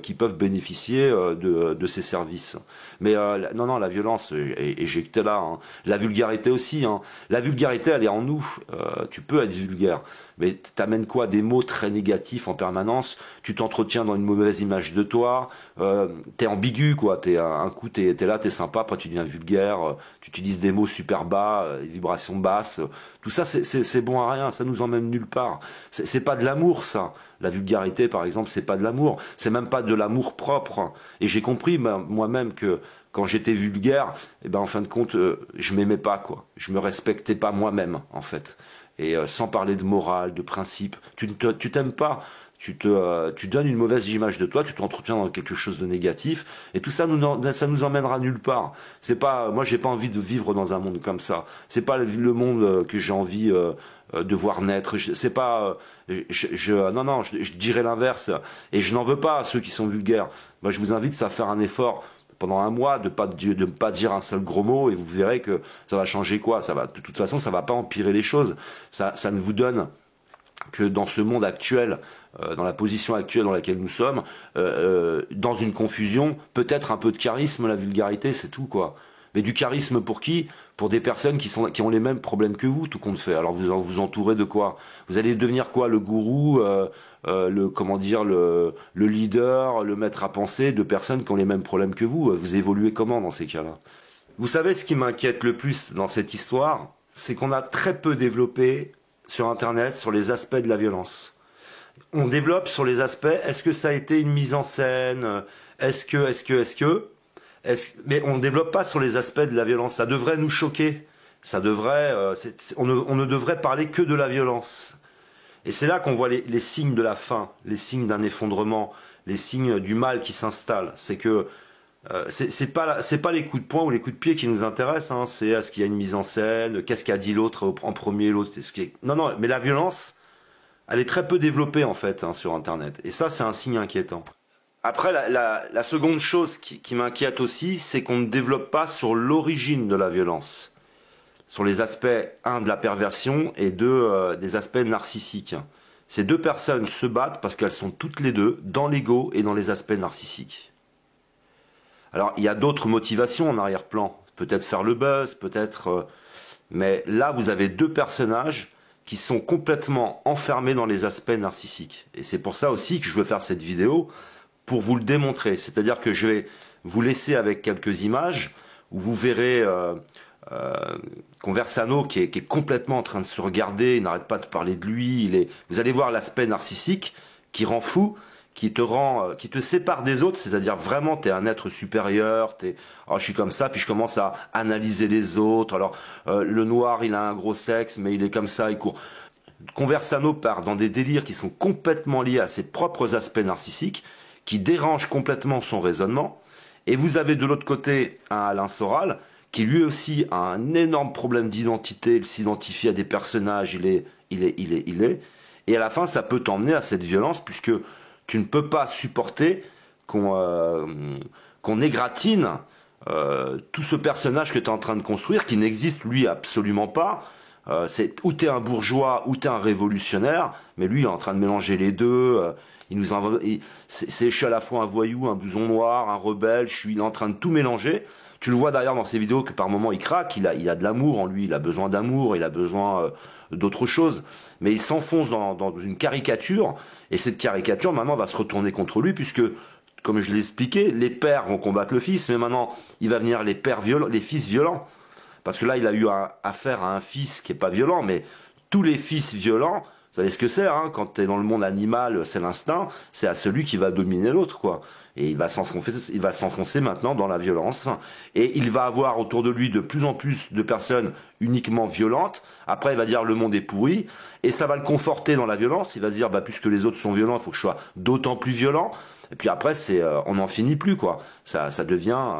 qui peuvent bénéficier de ces services. Mais non, la violence est éjectée là. Hein. La vulgarité aussi. Hein. La vulgarité, elle est en nous. Tu peux être vulgaire, mais t'amènes quoi? Des mots très négatifs en permanence. Tu t'entretiens dans une mauvaise image de toi. T'es ambigu quoi. Un coup t'es là, t'es sympa, après tu deviens vulgaire. Tu utilises des mots super bas, des vibrations basses. Tout ça, c'est bon à rien. Ça nous emmène nulle part. C'est pas de l'amour, ça. La vulgarité, par exemple, c'est pas de l'amour. C'est même pas de l'amour propre. Et j'ai compris moi-même que quand j'étais vulgaire, eh ben en fin de compte, je m'aimais pas quoi. Je me respectais pas moi-même en fait. Et sans parler de morale, de principe, tu t'aimes pas. Tu donnes une mauvaise image de toi, tu t'entretiens dans quelque chose de négatif, et tout ça ça nous emmènera nulle part. C'est pas, moi j'ai pas envie de vivre dans un monde comme ça. C'est pas le monde que j'ai envie de voir naître. C'est pas, non, je dirais l'inverse. Et je n'en veux pas à ceux qui sont vulgaires. Moi je vous invite à faire un effort pendant un mois de ne pas dire un seul gros mot, et vous verrez que ça va changer quoi. De toute façon, ça va pas empirer les choses. Ça ne vous donne que dans ce monde actuel, dans la position actuelle dans laquelle nous sommes, dans une confusion, peut-être un peu de charisme, la vulgarité, c'est tout quoi. Mais du charisme pour qui? Pour des personnes qui ont les mêmes problèmes que vous, tout compte fait. Alors vous entourez de quoi? Vous allez devenir quoi? Le gourou, comment dire, le leader, le maître à penser de personnes qui ont les mêmes problèmes que vous. Vous évoluez comment dans ces cas-là? Vous savez ce qui m'inquiète le plus dans cette histoire, c'est qu'on a très peu développé sur Internet sur les aspects de la violence. On développe sur les aspects, est-ce que ça a été une mise en scène? Mais on ne développe pas sur les aspects de la violence. Ça devrait nous choquer. Ça devrait, on ne devrait parler que de la violence. Et c'est là qu'on voit les signes de la fin, les signes d'un effondrement, les signes du mal qui s'installe. C'est que c'est pas les coups de poing ou les coups de pied qui nous intéressent. Hein. C'est est-ce qu'il y a une mise en scène, qu'est-ce qu'a dit l'autre en premier, l'autre. Non, mais la violence, elle est très peu développée en fait sur Internet. Et ça, c'est un signe inquiétant. Après, la seconde chose qui m'inquiète aussi, c'est qu'on ne développe pas sur l'origine de la violence. Sur les aspects, un, de la perversion et deux, des aspects narcissiques. Ces deux personnes se battent parce qu'elles sont toutes les deux dans l'ego et dans les aspects narcissiques. Alors, il y a d'autres motivations en arrière-plan. Peut-être faire le buzz, peut-être... mais là, vous avez deux personnages qui sont complètement enfermés dans les aspects narcissiques. Et c'est pour ça aussi que je veux faire cette vidéo, pour vous le démontrer. C'est-à-dire que je vais vous laisser avec quelques images où vous verrez Conversano qui est complètement en train de se regarder, il n'arrête pas de parler de lui. Vous allez voir l'aspect narcissique qui rend fou, qui te sépare des autres, c'est-à-dire vraiment tu es un être supérieur, oh, je suis comme ça, puis je commence à analyser les autres. Alors le noir, il a un gros sexe, mais il est comme ça, il court. Conversano part dans des délires qui sont complètement liés à ses propres aspects narcissiques, qui dérange complètement son raisonnement, et vous avez de l'autre côté un Alain Soral, qui lui aussi a un énorme problème d'identité, il s'identifie à des personnages, il est, et à la fin ça peut t'emmener à cette violence, puisque tu ne peux pas supporter qu'on égratine tout ce personnage que tu es en train de construire, qui n'existe lui absolument pas. C'est ou t'es un bourgeois ou t'es un révolutionnaire, mais lui il est en train de mélanger les deux. Je suis à la fois un voyou, un blouson noir, un rebelle, il est en train de tout mélanger. Tu le vois d'ailleurs dans ses vidéos que par moments il craque, il a de l'amour en lui, il a besoin d'amour, il a besoin d'autre chose. Mais il s'enfonce dans une caricature, et cette caricature maintenant va se retourner contre lui, puisque, comme je l'ai expliqué, les pères vont combattre le fils, mais maintenant il va venir les pères violents, les fils violents. Parce que là il a eu affaire à un fils qui est pas violent, mais tous les fils violents, vous savez ce que c'est, hein, quand tu es dans le monde animal, c'est l'instinct, c'est à celui qui va dominer l'autre, quoi. Et il va s'enfoncer maintenant dans la violence. Et il va avoir autour de lui de plus en plus de personnes uniquement violentes. Après, il va dire le monde est pourri. Et ça va le conforter dans la violence. Il va se dire, bah, puisque les autres sont violents, il faut que je sois d'autant plus violent. Et puis après, on n'en finit plus, quoi. Ça devient...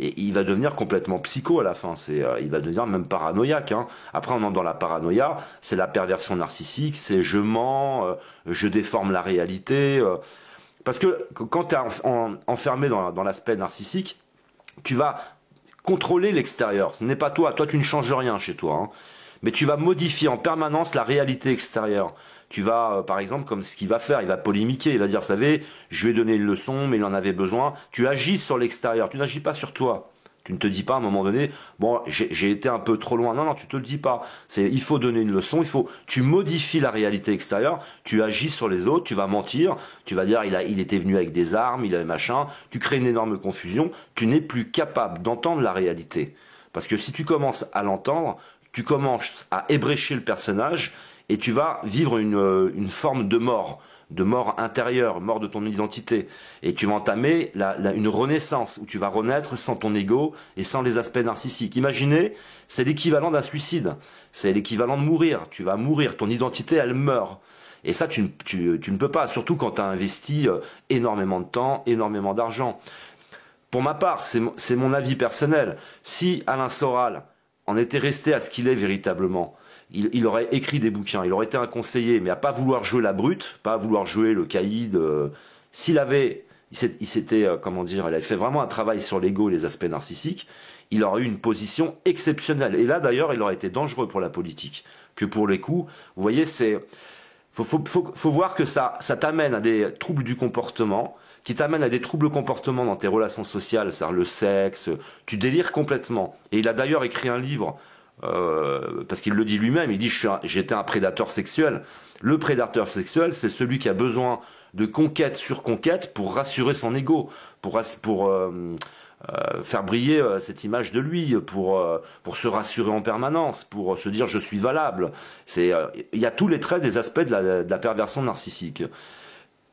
et il va devenir complètement psycho à la fin. Il va devenir même paranoïaque. Hein. Après, on entre dans la paranoïa. C'est la perversion narcissique. C'est je mens, je déforme la réalité. Parce que quand tu es enfermé dans l'aspect narcissique, tu vas contrôler l'extérieur. Ce n'est pas toi. Toi, tu ne changes rien chez toi. Hein. Mais tu vas modifier en permanence la réalité extérieure. Tu vas, par exemple, comme ce qu'il va faire, il va polémiquer. Il va dire, vous savez, je lui ai donné une leçon, mais il en avait besoin. Tu agis sur l'extérieur. Tu n'agis pas sur toi. Tu ne te dis pas à un moment donné, bon, j'ai été un peu trop loin. Non, tu te le dis pas. Il faut donner une leçon. Tu modifies la réalité extérieure. Tu agis sur les autres. Tu vas mentir. Tu vas dire, il était venu avec des armes, il avait machin. Tu crées une énorme confusion. Tu n'es plus capable d'entendre la réalité. Parce que si tu commences à l'entendre, tu commences à ébrécher le personnage et tu vas vivre une forme de mort intérieure, mort de ton identité. Et tu vas entamer une renaissance, où tu vas renaître sans ton ego et sans les aspects narcissiques. Imaginez, c'est l'équivalent d'un suicide. C'est l'équivalent de mourir. Tu vas mourir, ton identité, elle meurt. Et ça, tu ne peux pas, surtout quand tu as investi énormément de temps, énormément d'argent. Pour ma part, c'est mon avis personnel. Si Alain Soral en était resté à ce qu'il est véritablement, il aurait écrit des bouquins, il aurait été un conseiller, mais à pas vouloir jouer la brute, pas à vouloir jouer le caïd. Il avait fait vraiment un travail sur l'ego et les aspects narcissiques, il aurait eu une position exceptionnelle. Et là, d'ailleurs, il aurait été dangereux pour la politique. Que pour les coups, vous voyez, Faut voir que ça t'amène à des troubles du comportement, qui t'amène à des troubles comportements dans tes relations sociales, c'est-à-dire le sexe, tu délires complètement. Et il a d'ailleurs écrit un livre, parce qu'il le dit lui-même, il dit j'étais un prédateur sexuel. Le prédateur sexuel, c'est celui qui a besoin de conquête sur conquête pour rassurer son ego, pour faire briller cette image de lui, pour se rassurer en permanence, pour se dire je suis valable. Il y a tous les traits des aspects de la perversion narcissique.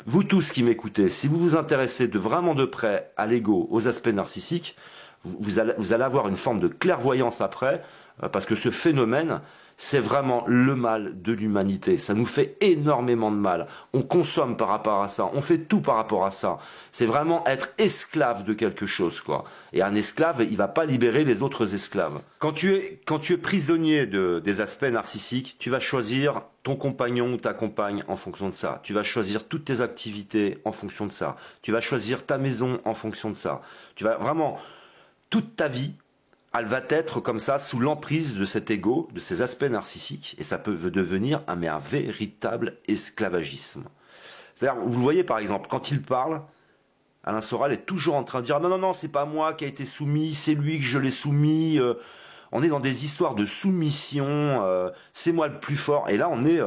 Vous tous qui m'écoutez, si vous vous intéressez vraiment de près à l'ego, aux aspects narcissiques, vous allez avoir une forme de clairvoyance après, parce que ce phénomène, c'est vraiment le mal de l'humanité. Ça nous fait énormément de mal. On consomme par rapport à ça. On fait tout par rapport à ça. C'est vraiment être esclave de quelque chose, quoi. Et un esclave, il va pas libérer les autres esclaves. Quand tu es prisonnier des aspects narcissiques, tu vas choisir ton compagnon ou ta compagne en fonction de ça. Tu vas choisir toutes tes activités en fonction de ça. Tu vas choisir ta maison en fonction de ça. Tu vas vraiment, toute ta vie, elle va être comme ça, sous l'emprise de cet ego, de ces aspects narcissiques, et ça peut devenir un véritable esclavagisme. C'est-à-dire, vous le voyez par exemple, quand il parle, Alain Soral est toujours en train de dire ah, non, c'est pas moi qui a été soumis, c'est lui que je l'ai soumis. On est dans des histoires de soumission, c'est moi le plus fort. Et là, on est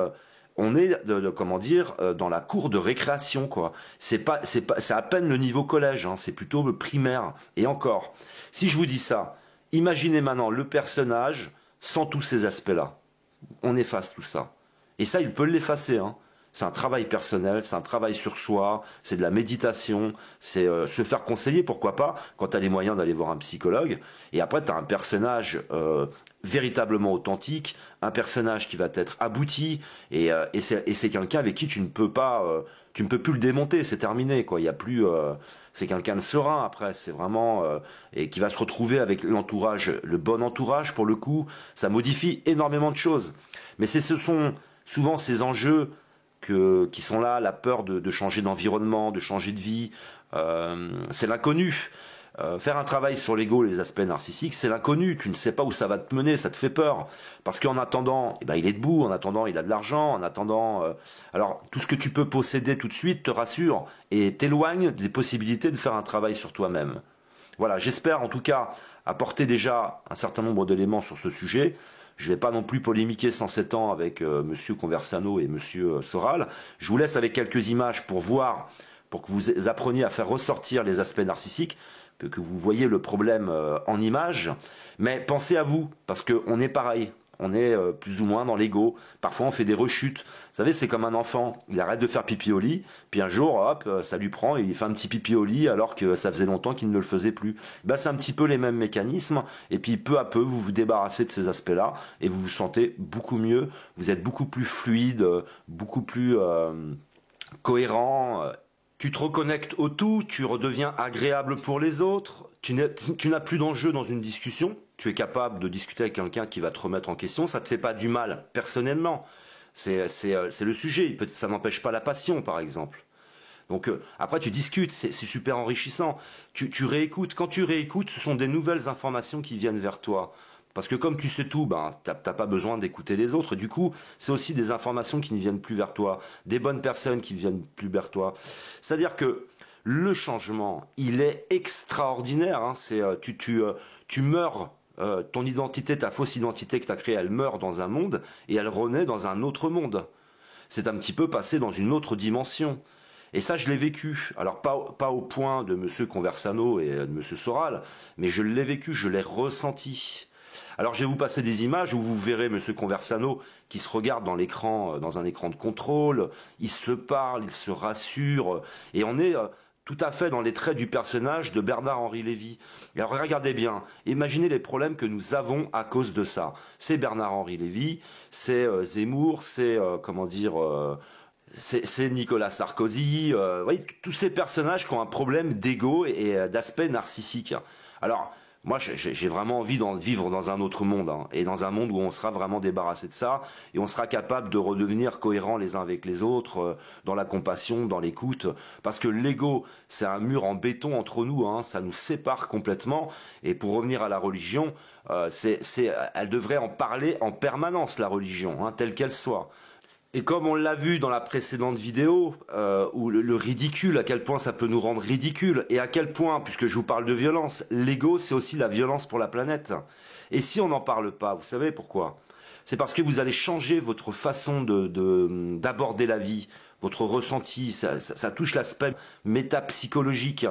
comment dire, dans la cour de récréation, quoi. C'est à peine le niveau collège, hein, c'est plutôt le primaire. Et encore, si je vous dis ça, imaginez maintenant le personnage sans tous ces aspects-là. On efface tout ça. Et ça, il peut l'effacer, hein. C'est un travail personnel, c'est un travail sur soi, c'est de la méditation, c'est se faire conseiller, pourquoi pas, quand tu as les moyens d'aller voir un psychologue. Et après, tu as un personnage véritablement authentique, un personnage qui va être abouti, et c'est quelqu'un avec qui tu ne peux plus le démonter, c'est terminé, quoi. Il y a plus, c'est quelqu'un de serein après, c'est vraiment et qui va se retrouver avec l'entourage, le bon entourage pour le coup. Ça modifie énormément de choses, mais ce sont souvent ces enjeux qui sont là, la peur de changer d'environnement, de changer de vie, c'est l'inconnu. Faire un travail sur l'ego, les aspects narcissiques, c'est l'inconnu. Tu ne sais pas où ça va te mener, ça te fait peur. Parce qu'en attendant, eh ben, il est debout, en attendant, il a de l'argent, en attendant... alors, tout ce que tu peux posséder tout de suite te rassure et t'éloigne des possibilités de faire un travail sur toi-même. Voilà, j'espère en tout cas apporter déjà un certain nombre d'éléments sur ce sujet. Je ne vais pas non plus polémiquer 107 ans avec Monsieur Conversano et Monsieur Soral. Je vous laisse avec quelques images pour voir, pour que vous appreniez à faire ressortir les aspects narcissiques, que vous voyez le problème en images. Mais pensez à vous, parce qu'on est pareil. On est plus ou moins dans l'ego. Parfois, on fait des rechutes. Vous savez, c'est comme un enfant. Il arrête de faire pipi au lit, puis un jour, hop, ça lui prend et il fait un petit pipi au lit alors que ça faisait longtemps qu'il ne le faisait plus. Ben, c'est un petit peu les mêmes mécanismes. Et puis, peu à peu, vous vous débarrassez de ces aspects-là et vous vous sentez beaucoup mieux. Vous êtes beaucoup plus fluide, beaucoup plus cohérent. Tu te reconnectes au tout, tu redeviens agréable pour les autres, tu n'as plus d'enjeu dans une discussion, tu es capable de discuter avec quelqu'un qui va te remettre en question, ça ne te fait pas du mal personnellement. C'est le sujet, ça n'empêche pas la passion par exemple. Donc après tu discutes, c'est super enrichissant. Tu réécoutes, quand tu réécoutes, ce sont des nouvelles informations qui viennent vers toi. Parce que comme tu sais tout, ben, t'as pas besoin d'écouter les autres. Du coup, c'est aussi des informations qui ne viennent plus vers toi, des bonnes personnes qui ne viennent plus vers toi. C'est-à-dire que le changement, il est extraordinaire. Hein. Tu meurs, ton identité, ta fausse identité que tu as créée, elle meurt dans un monde et elle renaît dans un autre monde. C'est un petit peu passé dans une autre dimension. Et ça, je l'ai vécu. Alors, pas au point de Monsieur Conversano et de Monsieur Soral, mais je l'ai vécu, je l'ai ressenti. Alors je vais vous passer des images où vous verrez Monsieur Conversano qui se regarde dans l'écran, dans un écran de contrôle, il se parle, il se rassure, et on est tout à fait dans les traits du personnage de Bernard-Henri Lévy. Et alors regardez bien, imaginez les problèmes que nous avons à cause de ça. C'est Bernard-Henri Lévy, c'est Zemmour, c'est comment dire... c'est Nicolas Sarkozy, vous voyez, tous ces personnages qui ont un problème d'ego et d'aspect narcissique. Alors, moi, j'ai vraiment envie de vivre dans un autre monde, hein, et dans un monde où on sera vraiment débarrassé de ça, et on sera capable de redevenir cohérents les uns avec les autres, dans la compassion, dans l'écoute, parce que l'ego, c'est un mur en béton entre nous, hein, ça nous sépare complètement, et pour revenir à la religion, elle devrait en parler en permanence, la religion, hein, telle qu'elle soit. Et comme on l'a vu dans la précédente vidéo, où le ridicule, à quel point ça peut nous rendre ridicule, et à quel point, puisque je vous parle de violence, l'ego c'est aussi la violence pour la planète. Et si on n'en parle pas, vous savez pourquoi? C'est parce que vous allez changer votre façon d'aborder la vie, votre ressenti, ça touche l'aspect métapsychologique.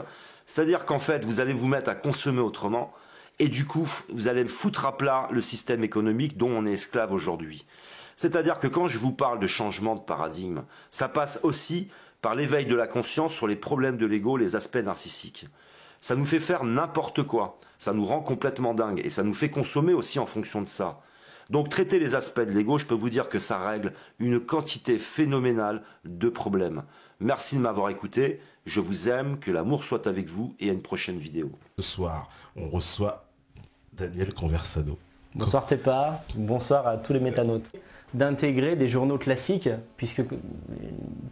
C'est-à-dire qu'en fait, vous allez vous mettre à consommer autrement, et du coup, vous allez foutre à plat le système économique dont on est esclave aujourd'hui. C'est-à-dire que quand je vous parle de changement de paradigme, ça passe aussi par l'éveil de la conscience sur les problèmes de l'ego, les aspects narcissiques. Ça nous fait faire n'importe quoi, ça nous rend complètement dingue et ça nous fait consommer aussi en fonction de ça. Donc traiter les aspects de l'ego, je peux vous dire que ça règle une quantité phénoménale de problèmes. Merci de m'avoir écouté, je vous aime, que l'amour soit avec vous et à une prochaine vidéo. Ce soir, on reçoit Daniel Conversano. Bonsoir Tepa, bonsoir à tous les métanautes. D'intégrer des journaux classiques, puisque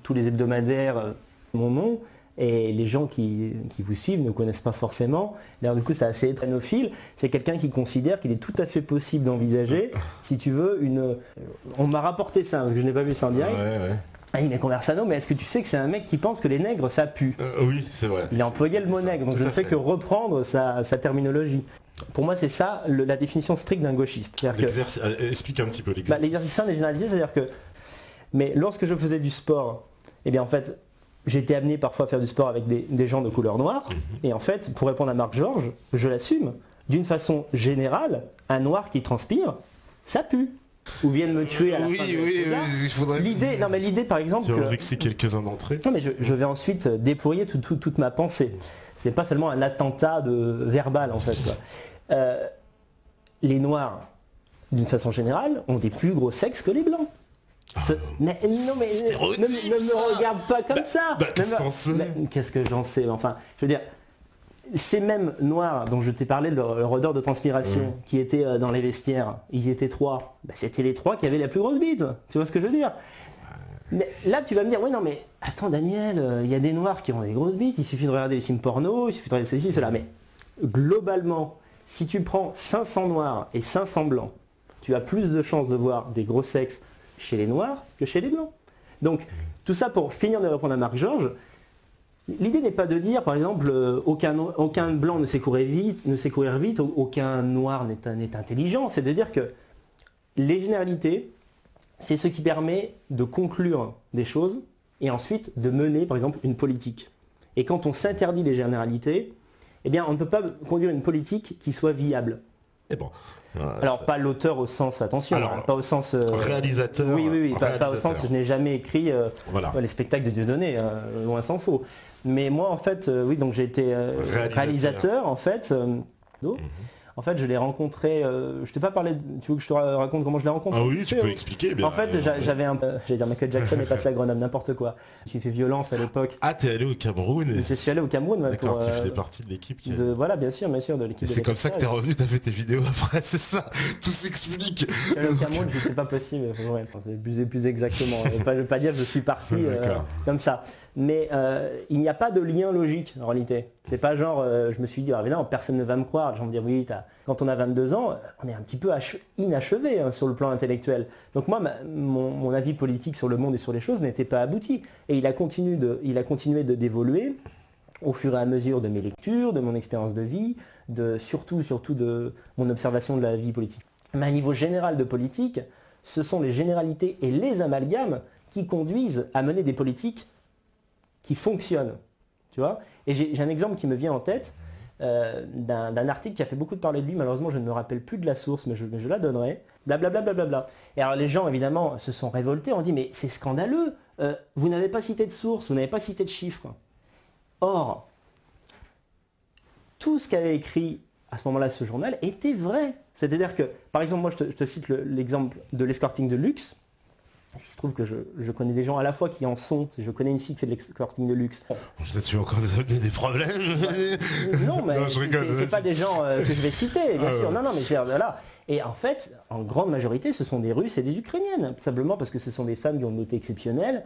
tous les hebdomadaires mon nom, et les gens qui vous suivent ne connaissent pas forcément. D'ailleurs, du coup, c'est assez éthanophile. C'est quelqu'un qui considère qu'il est tout à fait possible d'envisager, si tu veux, On m'a rapporté ça, je n'ai pas vu ça en direct. Ouais. Ah, il est Conversano, mais est-ce que tu sais que c'est un mec qui pense que les nègres, ça pue? Oui, c'est vrai. Il a employé le mot nègre, donc je ne fais que reprendre sa terminologie. Pour moi, c'est ça la définition stricte d'un gauchiste. Explique un petit peu l'exercice. L'exercice simple et généralisé, c'est-à-dire que... Mais lorsque je faisais du sport, eh bien en fait, j'ai été amené parfois à faire du sport avec des gens de couleur noire. Et en fait, pour répondre à Marc Georges, je l'assume, d'une façon générale, un noir qui transpire, ça pue. Ou viennent me tuer à la fin il faudrait... L'idée, par exemple... Tu as vexé quelques-uns d'entre eux. Non, mais je vais ensuite déployer toute ma pensée. C'est pas seulement un attentat verbal, en fait, quoi. Les noirs, d'une façon générale, ont des plus gros sexes que les blancs. Mais non, mais ne me regarde pas comme ça. Qu'est-ce que j'en sais? Enfin, je veux dire, ces mêmes noirs dont je t'ai parlé de leur odeur de transpiration, qui étaient dans les vestiaires, ils étaient 3. C'était les 3 qui avaient la plus grosse bite. Tu vois ce que je veux dire? Mais là, tu vas me dire, oui, non, mais attends, Daniel, il y a des noirs qui ont des grosses bites, il suffit de regarder les films porno, il suffit de regarder ceci, cela. Mais globalement, si tu prends 500 noirs et 500 blancs, tu as plus de chances de voir des gros sexes chez les noirs que chez les blancs. Donc, tout ça pour finir de répondre à Marc Georges, l'idée n'est pas de dire, par exemple, aucun blanc ne sait courir vite, aucun noir n'est intelligent. C'est de dire que les généralités, c'est ce qui permet de conclure des choses et ensuite de mener, par exemple, une politique. Et quand on s'interdit les généralités, eh bien, on ne peut pas conduire une politique qui soit viable. Et bon. Alors, pas l'auteur au sens, attention, pas au sens... réalisateur. Oui, pas au sens, je n'ai jamais écrit les spectacles de Dieudonné, loin s'en faut. Mais moi, en fait, donc j'ai été réalisateur, en fait. En fait, je l'ai rencontré, je t'ai pas parlé, tu veux que je te raconte comment je l'ai rencontré? Ah oui, tu peux expliquer. En fait, j'avais j'allais dire Michael Jackson est passé à Grenoble, n'importe quoi. J'ai fait violence à l'époque. Ah, t'es allé au Cameroun Je suis allé au Cameroun. D'accord, tu faisais partie de l'équipe qui... Voilà, bien sûr, de l'équipe. C'est comme ça que t'es revenu, t'as fait tes vidéos après, c'est ça. Tout s'explique. Je suis allé au Cameroun, c'est pas possible, c'est plus exactement. Je veux pas dire que je suis parti comme ça. Mais il n'y a pas de lien logique en réalité. C'est pas genre, je me suis dit, non, personne ne va me croire. Les gens me dire, oui, quand on a 22 ans, on est un petit peu inachevé sur le plan intellectuel. Donc moi, mon avis politique sur le monde et sur les choses n'était pas abouti. Et il a continué d'évoluer au fur et à mesure de mes lectures, de mon expérience de vie, surtout de mon observation de la vie politique. Mais à un niveau général de politique, ce sont les généralités et les amalgames qui conduisent à mener des politiques qui fonctionnent. Tu vois? Et j'ai un exemple qui me vient en tête d'un article qui a fait beaucoup de parler de lui. Malheureusement, je ne me rappelle plus de la source, mais je la donnerai. Blablabla. Et alors les gens, évidemment, se sont révoltés. On dit, mais c'est scandaleux. Vous n'avez pas cité de source, vous n'avez pas cité de chiffres. Or, tout ce qu'avait écrit à ce moment-là ce journal était vrai. C'est-à-dire que, par exemple, moi je te cite l'exemple de l'escorting de luxe. Il se trouve que je connais des gens à la fois qui en sont. Je connais une fille qui fait de l'escorting de luxe. Tu as encore des problèmes? Non, mais c'est pas des gens que je vais citer, bien sûr. Non, mais voilà. Et en fait, en grande majorité, ce sont des Russes et des Ukrainiennes. Tout simplement parce que ce sont des femmes qui ont une beauté exceptionnelle.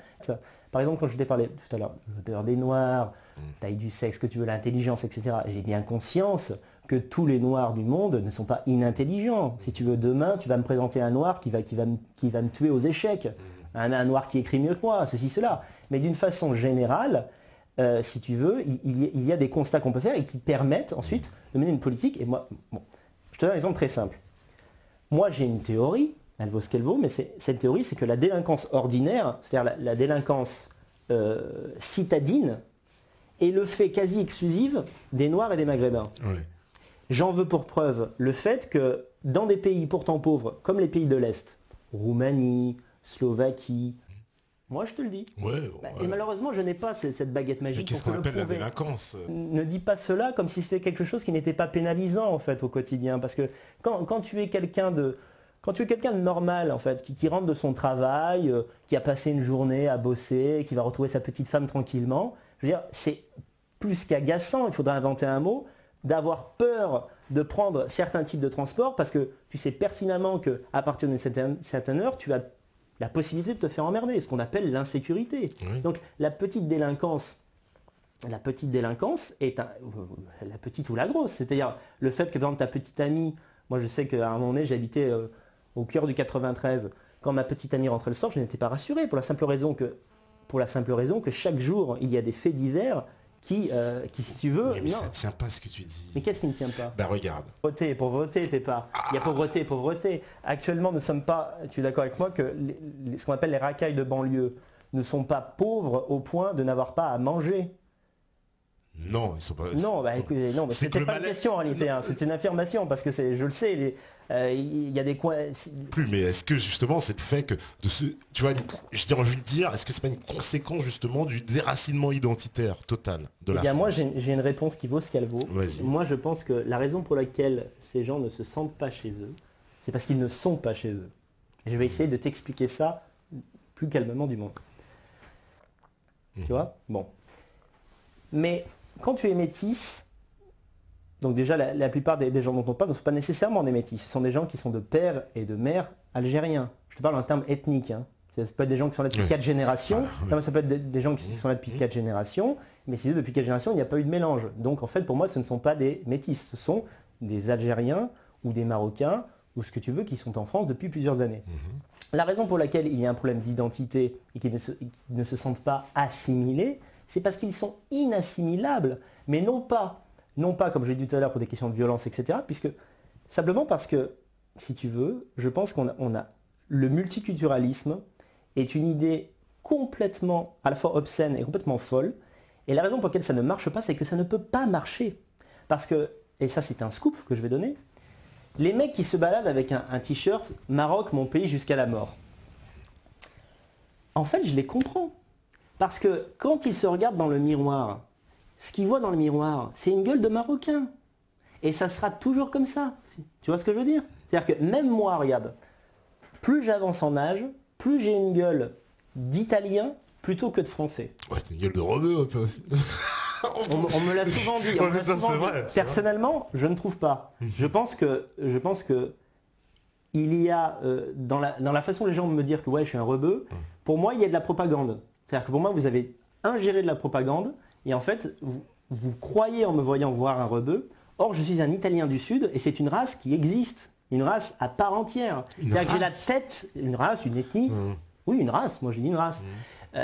Par exemple, quand je t'ai parlé tout à l'heure de l'odeur des noirs, taille du sexe, que tu veux, l'intelligence, etc. J'ai bien conscience que tous les noirs du monde ne sont pas inintelligents. Si tu veux, demain, tu vas me présenter un noir qui va me tuer aux échecs. un noir qui écrit mieux que moi, ceci, cela. Mais d'une façon générale, si tu veux, il y a des constats qu'on peut faire et qui permettent ensuite de mener une politique. Et moi, je te donne un exemple très simple. Moi, j'ai une théorie, elle vaut ce qu'elle vaut, mais cette théorie, c'est que la délinquance ordinaire, c'est-à-dire la délinquance citadine, est le fait quasi exclusif des Noirs et des Maghrébins. Ouais. J'en veux pour preuve le fait que dans des pays pourtant pauvres, comme les pays de l'Est, Roumanie, Slovaquie, moi je te le dis. Et malheureusement, je n'ai pas cette baguette magique. Mais qu'est-ce qu'on appelle la délinquance ? Ne dis pas cela comme si c'était quelque chose qui n'était pas pénalisant en fait au quotidien. Parce que quand tu es quelqu'un de normal en fait, qui rentre de son travail, qui a passé une journée à bosser, qui va retrouver sa petite femme tranquillement, je veux dire, c'est plus qu'agaçant, il faudra inventer un mot, d'avoir peur de prendre certains types de transports parce que tu sais pertinemment qu'à partir d'une certaine heure, tu as la possibilité de te faire emmerder, ce qu'on appelle l'insécurité. Oui. Donc la petite délinquance est la petite ou la grosse. C'est-à-dire le fait que par exemple ta petite amie, moi je sais qu'à un moment donné j'habitais au cœur du 93, quand ma petite amie rentrait le soir, je n'étais pas rassuré pour la simple raison que chaque jour il y a des faits divers qui si tu veux... Mais ça ne tient pas ce que tu dis. Mais qu'est-ce qui ne tient pas ? Bah regarde. Pauvreté, t'es pas. Il y a pauvreté. Actuellement, nous ne sommes pas... Tu es d'accord avec moi que ce qu'on appelle les racailles de banlieue ne sont pas pauvres au point de n'avoir pas à manger. Non, ils sont pas... Non, c'était pas une question en réalité, hein, c'est une affirmation, parce que je le sais, il y a des coins... Plus, mais est-ce que justement c'est le fait que tu vois, j'ai envie de dire, est-ce que c'est pas une conséquence justement du déracinement identitaire total de la France ? Moi j'ai une réponse qui vaut ce qu'elle vaut. Vas-y. Moi je pense que la raison pour laquelle ces gens ne se sentent pas chez eux, c'est parce qu'ils ne sont pas chez eux. Et je vais essayer de t'expliquer ça plus calmement du monde. Tu vois ? Bon. Mais quand tu es métisse, donc déjà la plupart des gens dont on parle ne sont pas nécessairement des métis, ce sont des gens qui sont de père et de mère algériens. Je te parle en termes ethniques. Hein. Ça peut être des gens qui sont là depuis 4 générations, ça peut être des gens qui sont là depuis 4 générations, mais si depuis 4 générations il n'y a pas eu de mélange. Donc en fait pour moi ce ne sont pas des métis, ce sont des Algériens ou des Marocains ou ce que tu veux qui sont en France depuis plusieurs années. La raison pour laquelle il y a un problème d'identité et qu'ils ne se sentent pas assimilés, c'est parce qu'ils sont inassimilables, mais non pas comme je l'ai dit tout à l'heure pour des questions de violence, etc. Simplement parce que, si tu veux, je pense qu'on a le multiculturalisme est une idée complètement à la fois obscène et complètement folle. Et la raison pour laquelle ça ne marche pas, c'est que ça ne peut pas marcher. Parce que, et ça c'est un scoop que je vais donner, les mecs qui se baladent avec un t-shirt « Maroc, mon pays jusqu'à la mort », en fait je les comprends. Parce que quand ils se regardent dans le miroir, ce qu'ils voient dans le miroir, c'est une gueule de Marocain. Et ça sera toujours comme ça. Tu vois ce que je veux dire ? C'est-à-dire que même moi, regarde, plus j'avance en âge, plus j'ai une gueule d'Italien plutôt que de Français. Ouais, t'as une gueule de rebeu un peu aussi. On me l'a souvent dit. Vrai, personnellement, je ne trouve pas. Je pense que il y a dans la façon les gens de me dire que ouais, je suis un rebeu, pour moi, il y a de la propagande. C'est-à-dire que pour moi, vous avez ingéré de la propagande et en fait, vous croyez en me voyant voir un rebeu. Or, je suis un Italien du Sud et c'est une race qui existe, une race à part entière. C'est-à-dire que j'ai la tête, une race, une ethnie. Oui, une race, moi je dis une race.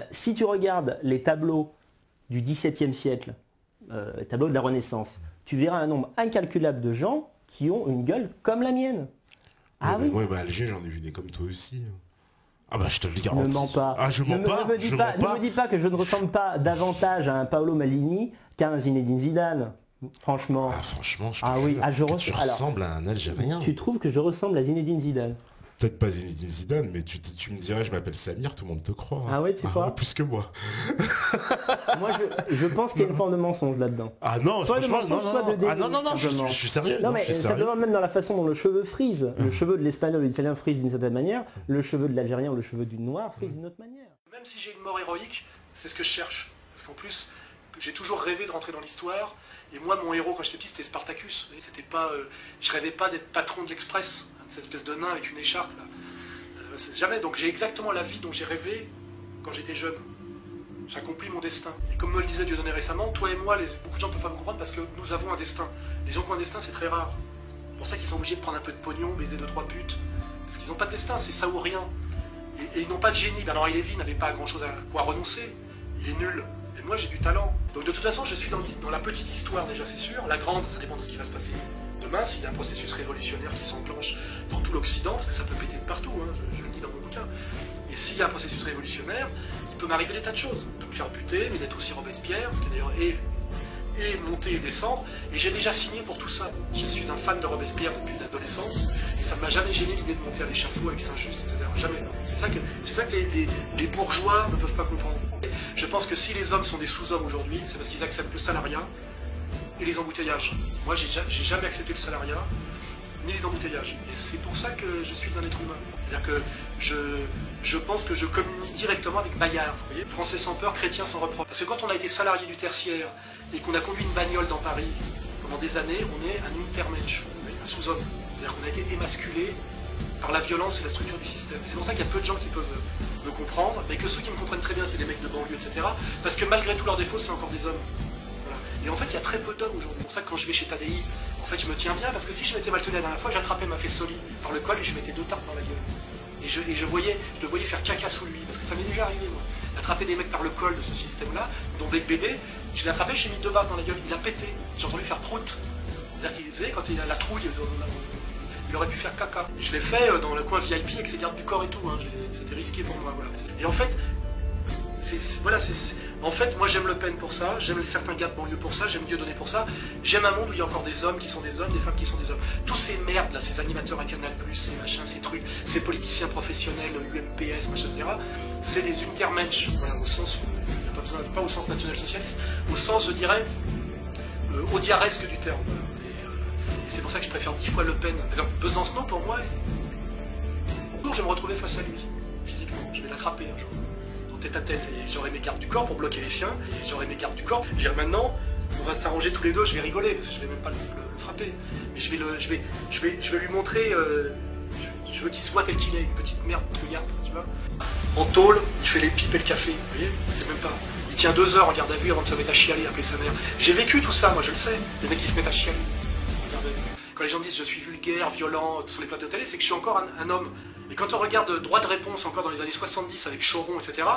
Si tu regardes les tableaux du XVIIe siècle, les tableaux de la Renaissance, tu verras un nombre incalculable de gens qui ont une gueule comme la mienne. Ah oui. Moi, à Alger, j'en ai vu des comme toi aussi. Ah bah je te le garantis. Ne mens pas. Ah je mens pas. Ne me dis pas que je ne ressemble pas davantage à un Paolo Maldini qu'à un Zinedine Zidane. Franchement. Ah franchement, je te jure. Tu ressembles à un Algérien. Tu trouves que je ressemble à Zinedine Zidane? Peut-être pas Zinedine Zidane, mais tu me dirais je m'appelle Samir, tout le monde te croit. Ah ouais, tu crois? Plus que moi. Moi je pense qu'il y a une forme de mensonge là-dedans. Ah non, soit franchement, non, je suis sérieux. Non mais simplement même dans la façon dont le cheveu frise. Le cheveu de l'espagnol ou de l'italien frise d'une certaine manière, le cheveu de l'algérien ou le cheveu du noir frise d'une autre manière. Même si j'ai une mort héroïque, c'est ce que je cherche. Parce qu'en plus, j'ai toujours rêvé de rentrer dans l'histoire. Et moi, mon héros quand j'étais petit, c'était Spartacus. Vous voyez, c'était pas, je rêvais pas d'être patron de l'Express, cette espèce de nain avec une écharpe là. Jamais. Donc j'ai exactement la vie dont j'ai rêvé quand j'étais jeune. J'accomplis mon destin. Et comme me le disait Dieudonné récemment, toi et moi, beaucoup de gens peuvent pas me comprendre parce que nous avons un destin. Les gens qui ont un destin, c'est très rare. C'est pour ça qu'ils sont obligés de prendre un peu de pognon, baiser 2-3 putes. Parce qu'ils n'ont pas de destin, c'est ça ou rien. Et ils n'ont pas de génie. Bernard Lévy n'avait pas grand-chose à quoi renoncer. Il est nul. Et moi, j'ai du talent. Donc de toute façon, je suis dans la petite histoire déjà, c'est sûr. La grande, ça dépend de ce qui va se passer demain, s'il y a un processus révolutionnaire qui s'enclenche dans tout l'Occident, parce que ça peut péter de partout, hein, je le dis dans mon bouquin. Et s'il y a un processus révolutionnaire, il peut m'arriver des tas de choses. De me faire buter, mais d'être aussi Robespierre, ce qui d'ailleurs est monter et descendre. Et j'ai déjà signé pour tout ça. Je suis un fan de Robespierre depuis l'adolescence, et ça ne m'a jamais gêné l'idée de monter à l'échafaud avec Saint-Just, etc. Jamais. C'est ça que les bourgeois ne peuvent pas comprendre. Je pense que si les hommes sont des sous-hommes aujourd'hui, c'est parce qu'ils acceptent le salariat et les embouteillages. Moi, j'ai jamais accepté le salariat ni les embouteillages. Et c'est pour ça que je suis un être humain. C'est-à-dire que je pense que je communie directement avec Bayard. Vous voyez, Français sans peur, chrétien sans reproche. Parce que quand on a été salarié du tertiaire et qu'on a conduit une bagnole dans Paris pendant des années, on est un Untermensch, un sous-homme. C'est-à-dire qu'on a été émasculé par la violence et la structure du système. Et c'est pour ça qu'il y a peu de gens qui peuvent me comprendre, mais que ceux qui me comprennent très bien, c'est les mecs de banlieue, etc. Parce que malgré tous leurs défauts, c'est encore des hommes. Voilà. Et en fait, il y a très peu d'hommes aujourd'hui. C'est pour ça que quand je vais chez Tadei, en fait, je me tiens bien, parce que si je m'étais mal tenu la dernière fois, j'attrapais ma Fessolie par le col et je mettais 2 tartes dans la gueule. Et je le voyais faire caca sous lui, parce que ça m'est déjà arrivé, moi. Attraper des mecs par le col de ce système-là, dont Bec BD, je l'ai attrapé, j'ai mis 2 baffes dans la gueule, il a pété. J'ai entendu faire prout. C'est-à-dire qu'il faisait, quand il a la trouille, il aurait pu faire caca. Je l'ai fait dans le coin VIP avec ses gardes du corps et tout, hein. C'était risqué pour moi. Voilà. Et en fait, en fait, moi j'aime Le Pen pour ça, j'aime certains gars de banlieue pour ça, j'aime Dieudonné pour ça. J'aime un monde où il y a encore des hommes qui sont des hommes, des femmes qui sont des hommes. Tous ces merdes là, ces animateurs à Canal+, ces machins, ces trucs, ces politiciens professionnels, UMPS, machin, etc. C'est des Untermensch, voilà, au sens, pas au sens national-socialiste, au sens, je dirais, audiaresque du terme. Et c'est pour ça que je préfère 10 fois Le Pen. Par exemple, Besancenot pour moi, un jour je vais me retrouver face à lui, physiquement, je vais l'attraper un jour. Tête à tête, et j'aurai mes gardes du corps pour bloquer les siens, et j'aurai mes gardes du corps. Je veux dire, maintenant, on va s'arranger tous les deux, je vais rigoler, parce que je vais même pas le frapper, mais je vais lui montrer, je veux qu'il se voit tel qu'il est, une petite merde trouillarde, tu vois. En tôle, il fait les pipes et le café, vous voyez, c'est même pas. Il tient 2 heures en garde à vue avant de se mettre à chialer, appeler sa mère. J'ai vécu tout ça, moi je le sais, les mecs qui se mettent à chialer. Quand les gens me disent je suis vulgaire, violent sur les plateaux de télé, c'est que je suis encore un homme. Et quand on regarde Droit de réponse encore dans les années 70 avec Choron, etc.,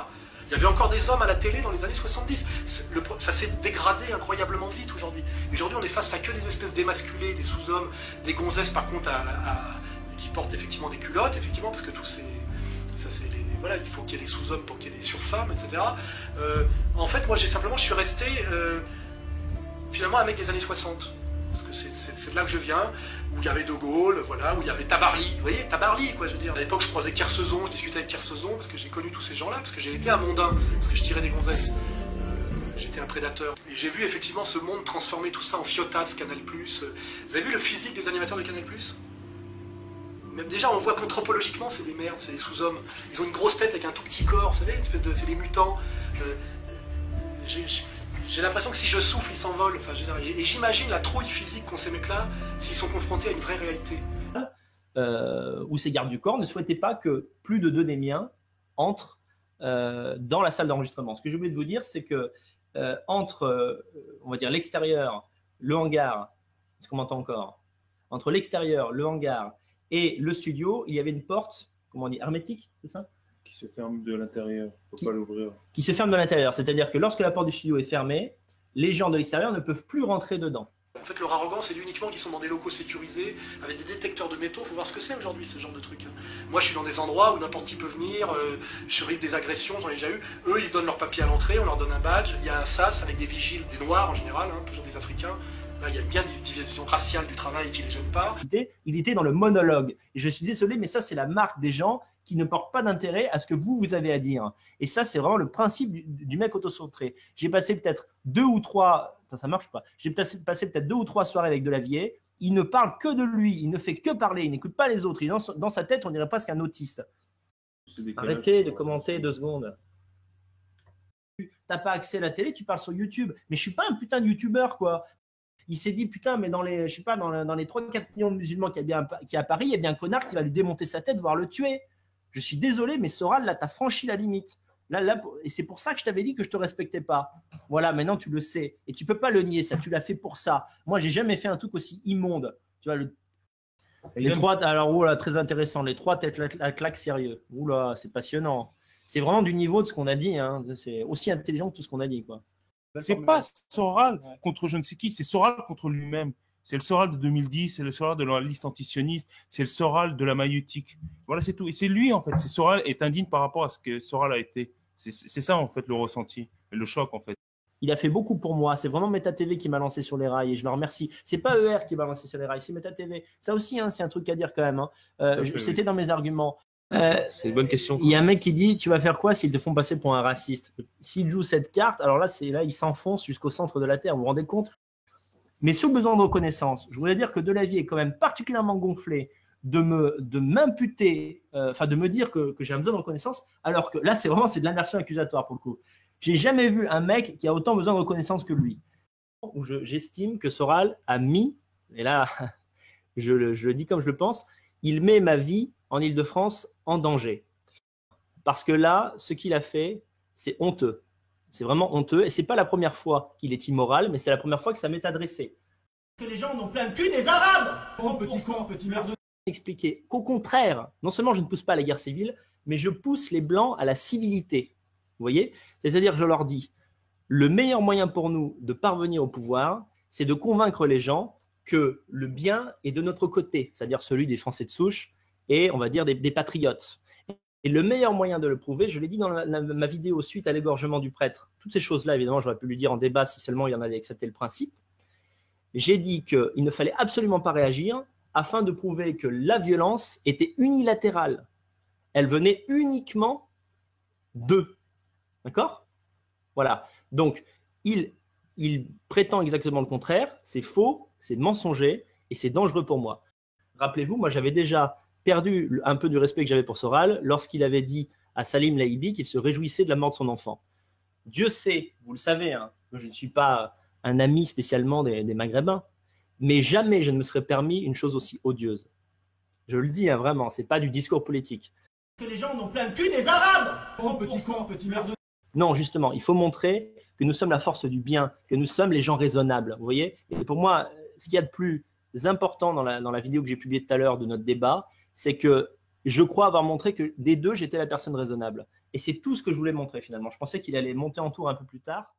il y avait encore des hommes à la télé dans les années 70. Ça s'est dégradé incroyablement vite aujourd'hui. Aujourd'hui, on est face à que des espèces d'émasculés, des sous-hommes, des gonzesses par contre qui portent effectivement des culottes, effectivement, parce que tous ces... voilà, il faut qu'il y ait des sous-hommes pour qu'il y ait des surfemmes, etc. En fait, moi, je suis resté finalement un mec des années 60. Parce que c'est de là que je viens, où il y avait De Gaulle, voilà, où il y avait Tabarly, vous voyez, Tabarly, quoi, je veux dire. À l'époque, je croisais Kersezon, je discutais avec Kersezon, parce que j'ai connu tous ces gens-là, parce que j'ai été à Mondain, parce que je tirais des gonzesses. J'étais un prédateur. Et j'ai vu effectivement ce monde transformer tout ça en fiotas, Canal+. Vous avez vu le physique des animateurs de Canal+? Même déjà, on voit qu'anthropologiquement, c'est des merdes, c'est des sous-hommes. Ils ont une grosse tête avec un tout petit corps, vous savez, c'est des mutants. J'ai l'impression que si je souffle, ils s'envolent. Enfin, et j'imagine la trouille physique qu'ont ces mecs-là s'ils sont confrontés à une vraie réalité. Où ces gardes du corps ne souhaitaient pas que plus de 2 des miens entrent dans la salle d'enregistrement. Ce que j'ai oublié de vous dire, c'est que entre, on va dire, l'extérieur, le hangar, est-ce qu'on m'entend encore? Entre l'extérieur, le hangar et le studio, il y avait une porte, comment on dit, hermétique, c'est ça? Qui se ferme de l'intérieur, il ne faut pas l'ouvrir. Qui se ferme de l'intérieur, c'est-à-dire que lorsque la porte du studio est fermée, les gens de l'extérieur ne peuvent plus rentrer dedans. En fait, leur arrogance, c'est uniquement qu'ils sont dans des locaux sécurisés, avec des détecteurs de métaux. Il faut voir ce que c'est aujourd'hui, ce genre de truc. Moi, je suis dans des endroits où n'importe qui peut venir, je risque des agressions, j'en ai déjà eu. Eux, ils se donnent leur papier à l'entrée, on leur donne un badge. Il y a un sas avec des vigiles, des noirs en général, hein, toujours des Africains. Là, il y a bien une division raciale du travail qui ne les gêne pas. Il était dans le monologue. Et je suis désolé, mais ça, c'est la marque des gens qui ne portent pas d'intérêt à ce que vous avez à dire. Et ça, c'est vraiment le principe du mec autocentré. J'ai passé peut-être 2 ou 3... Ça marche pas. J'ai passé peut-être 2 ou 3 soirées avec Delavier. Il ne parle que de lui. Il ne fait que parler. Il n'écoute pas les autres. Dans sa tête, on dirait presque un autiste. Arrêtez de commenter 2 secondes. Tu n'as pas accès à la télé, tu parles sur YouTube. Mais je suis pas un putain de youtubeur, quoi. Il s'est dit, putain, mais dans les 3-4 millions de musulmans qu'il y a à Paris, il y a bien un connard qui va lui démonter sa tête, voire le tuer. Je suis désolé, mais Soral, là, t'as franchi la limite. Là, et c'est pour ça que je t'avais dit que je te respectais pas. Voilà, maintenant tu le sais. Et tu peux pas le nier, ça. Tu l'as fait pour ça. Moi, j'ai jamais fait un truc aussi immonde. Tu vois, Les trois, alors oula, très intéressant. Les trois têtes à claque sérieux. Oula, c'est passionnant. C'est vraiment du niveau de ce qu'on a dit. Hein. C'est aussi intelligent que tout ce qu'on a dit, quoi. C'est pas Soral contre je ne sais qui, c'est Soral contre lui-même. C'est le Soral de 2010, c'est le Soral de la liste antisioniste, c'est le Soral de la maïeutique. Voilà, c'est tout. Et c'est lui, en fait. C'est Soral est indigne par rapport à ce que Soral a été. C'est ça, en fait, le ressenti, le choc, en fait. Il a fait beaucoup pour moi. C'est vraiment MetaTV qui m'a lancé sur les rails et je le remercie. C'est pas ER qui m'a lancé sur les rails, c'est MetaTV. Ça aussi, hein, c'est un truc à dire quand même. Hein. C'était dans mes arguments. C'est une bonne question. Il y a un mec qui dit tu vas faire quoi s'ils te font passer pour un raciste? S'il joue cette carte, alors là, il s'enfonce jusqu'au centre de la Terre. Vous vous rendez compte? Mais sur le besoin de reconnaissance, je voudrais dire que Delavier est quand même particulièrement gonflé de m'imputer, de me dire que j'ai un besoin de reconnaissance, alors que là, c'est de l'inversion accusatoire pour le coup. J'ai jamais vu un mec qui a autant besoin de reconnaissance que lui. Où j'estime que Soral a mis, et là, je le dis comme je le pense, il met ma vie en Île-de-France en danger. Parce que là, ce qu'il a fait, c'est honteux. C'est vraiment honteux. Et c'est pas la première fois qu'il est immoral, mais c'est la première fois que ça m'est adressé. Que les gens n'ont plein le cul des Arabes. Petit merde. Expliquer qu'au contraire, non seulement je ne pousse pas à la guerre civile, mais je pousse les Blancs à la civilité. Vous voyez? C'est-à-dire, je leur dis, le meilleur moyen pour nous de parvenir au pouvoir, c'est de convaincre les gens que le bien est de notre côté, c'est-à-dire celui des Français de souche et, on va dire, des patriotes. Et le meilleur moyen de le prouver, je l'ai dit dans ma vidéo suite à l'égorgement du prêtre, toutes ces choses-là, évidemment, j'aurais pu lui dire en débat si seulement il y en avait accepté le principe. J'ai dit qu'il ne fallait absolument pas réagir afin de prouver que la violence était unilatérale. Elle venait uniquement d'eux. D'accord? Voilà. Donc, il prétend exactement le contraire. C'est faux, c'est mensonger et c'est dangereux pour moi. Rappelez-vous, moi, j'avais déjà perdu un peu du respect que j'avais pour Soral lorsqu'il avait dit à Salim Laïbi qu'il se réjouissait de la mort de son enfant. Dieu sait, vous le savez, hein, je ne suis pas un ami spécialement des Maghrébins, mais jamais je ne me serais permis une chose aussi odieuse. Je le dis, hein, vraiment, c'est pas du discours politique. Que les gens n'ont plein le cul des Arabes. Petit merde. Non, justement, il faut montrer que nous sommes la force du bien, que nous sommes les gens raisonnables, vous voyez. Et pour moi, ce qu'il y a de plus important dans la vidéo que j'ai publiée tout à l'heure de notre débat, c'est que je crois avoir montré que des deux, j'étais la personne raisonnable. Et c'est tout ce que je voulais montrer finalement. Je pensais qu'il allait monter en tour un peu plus tard.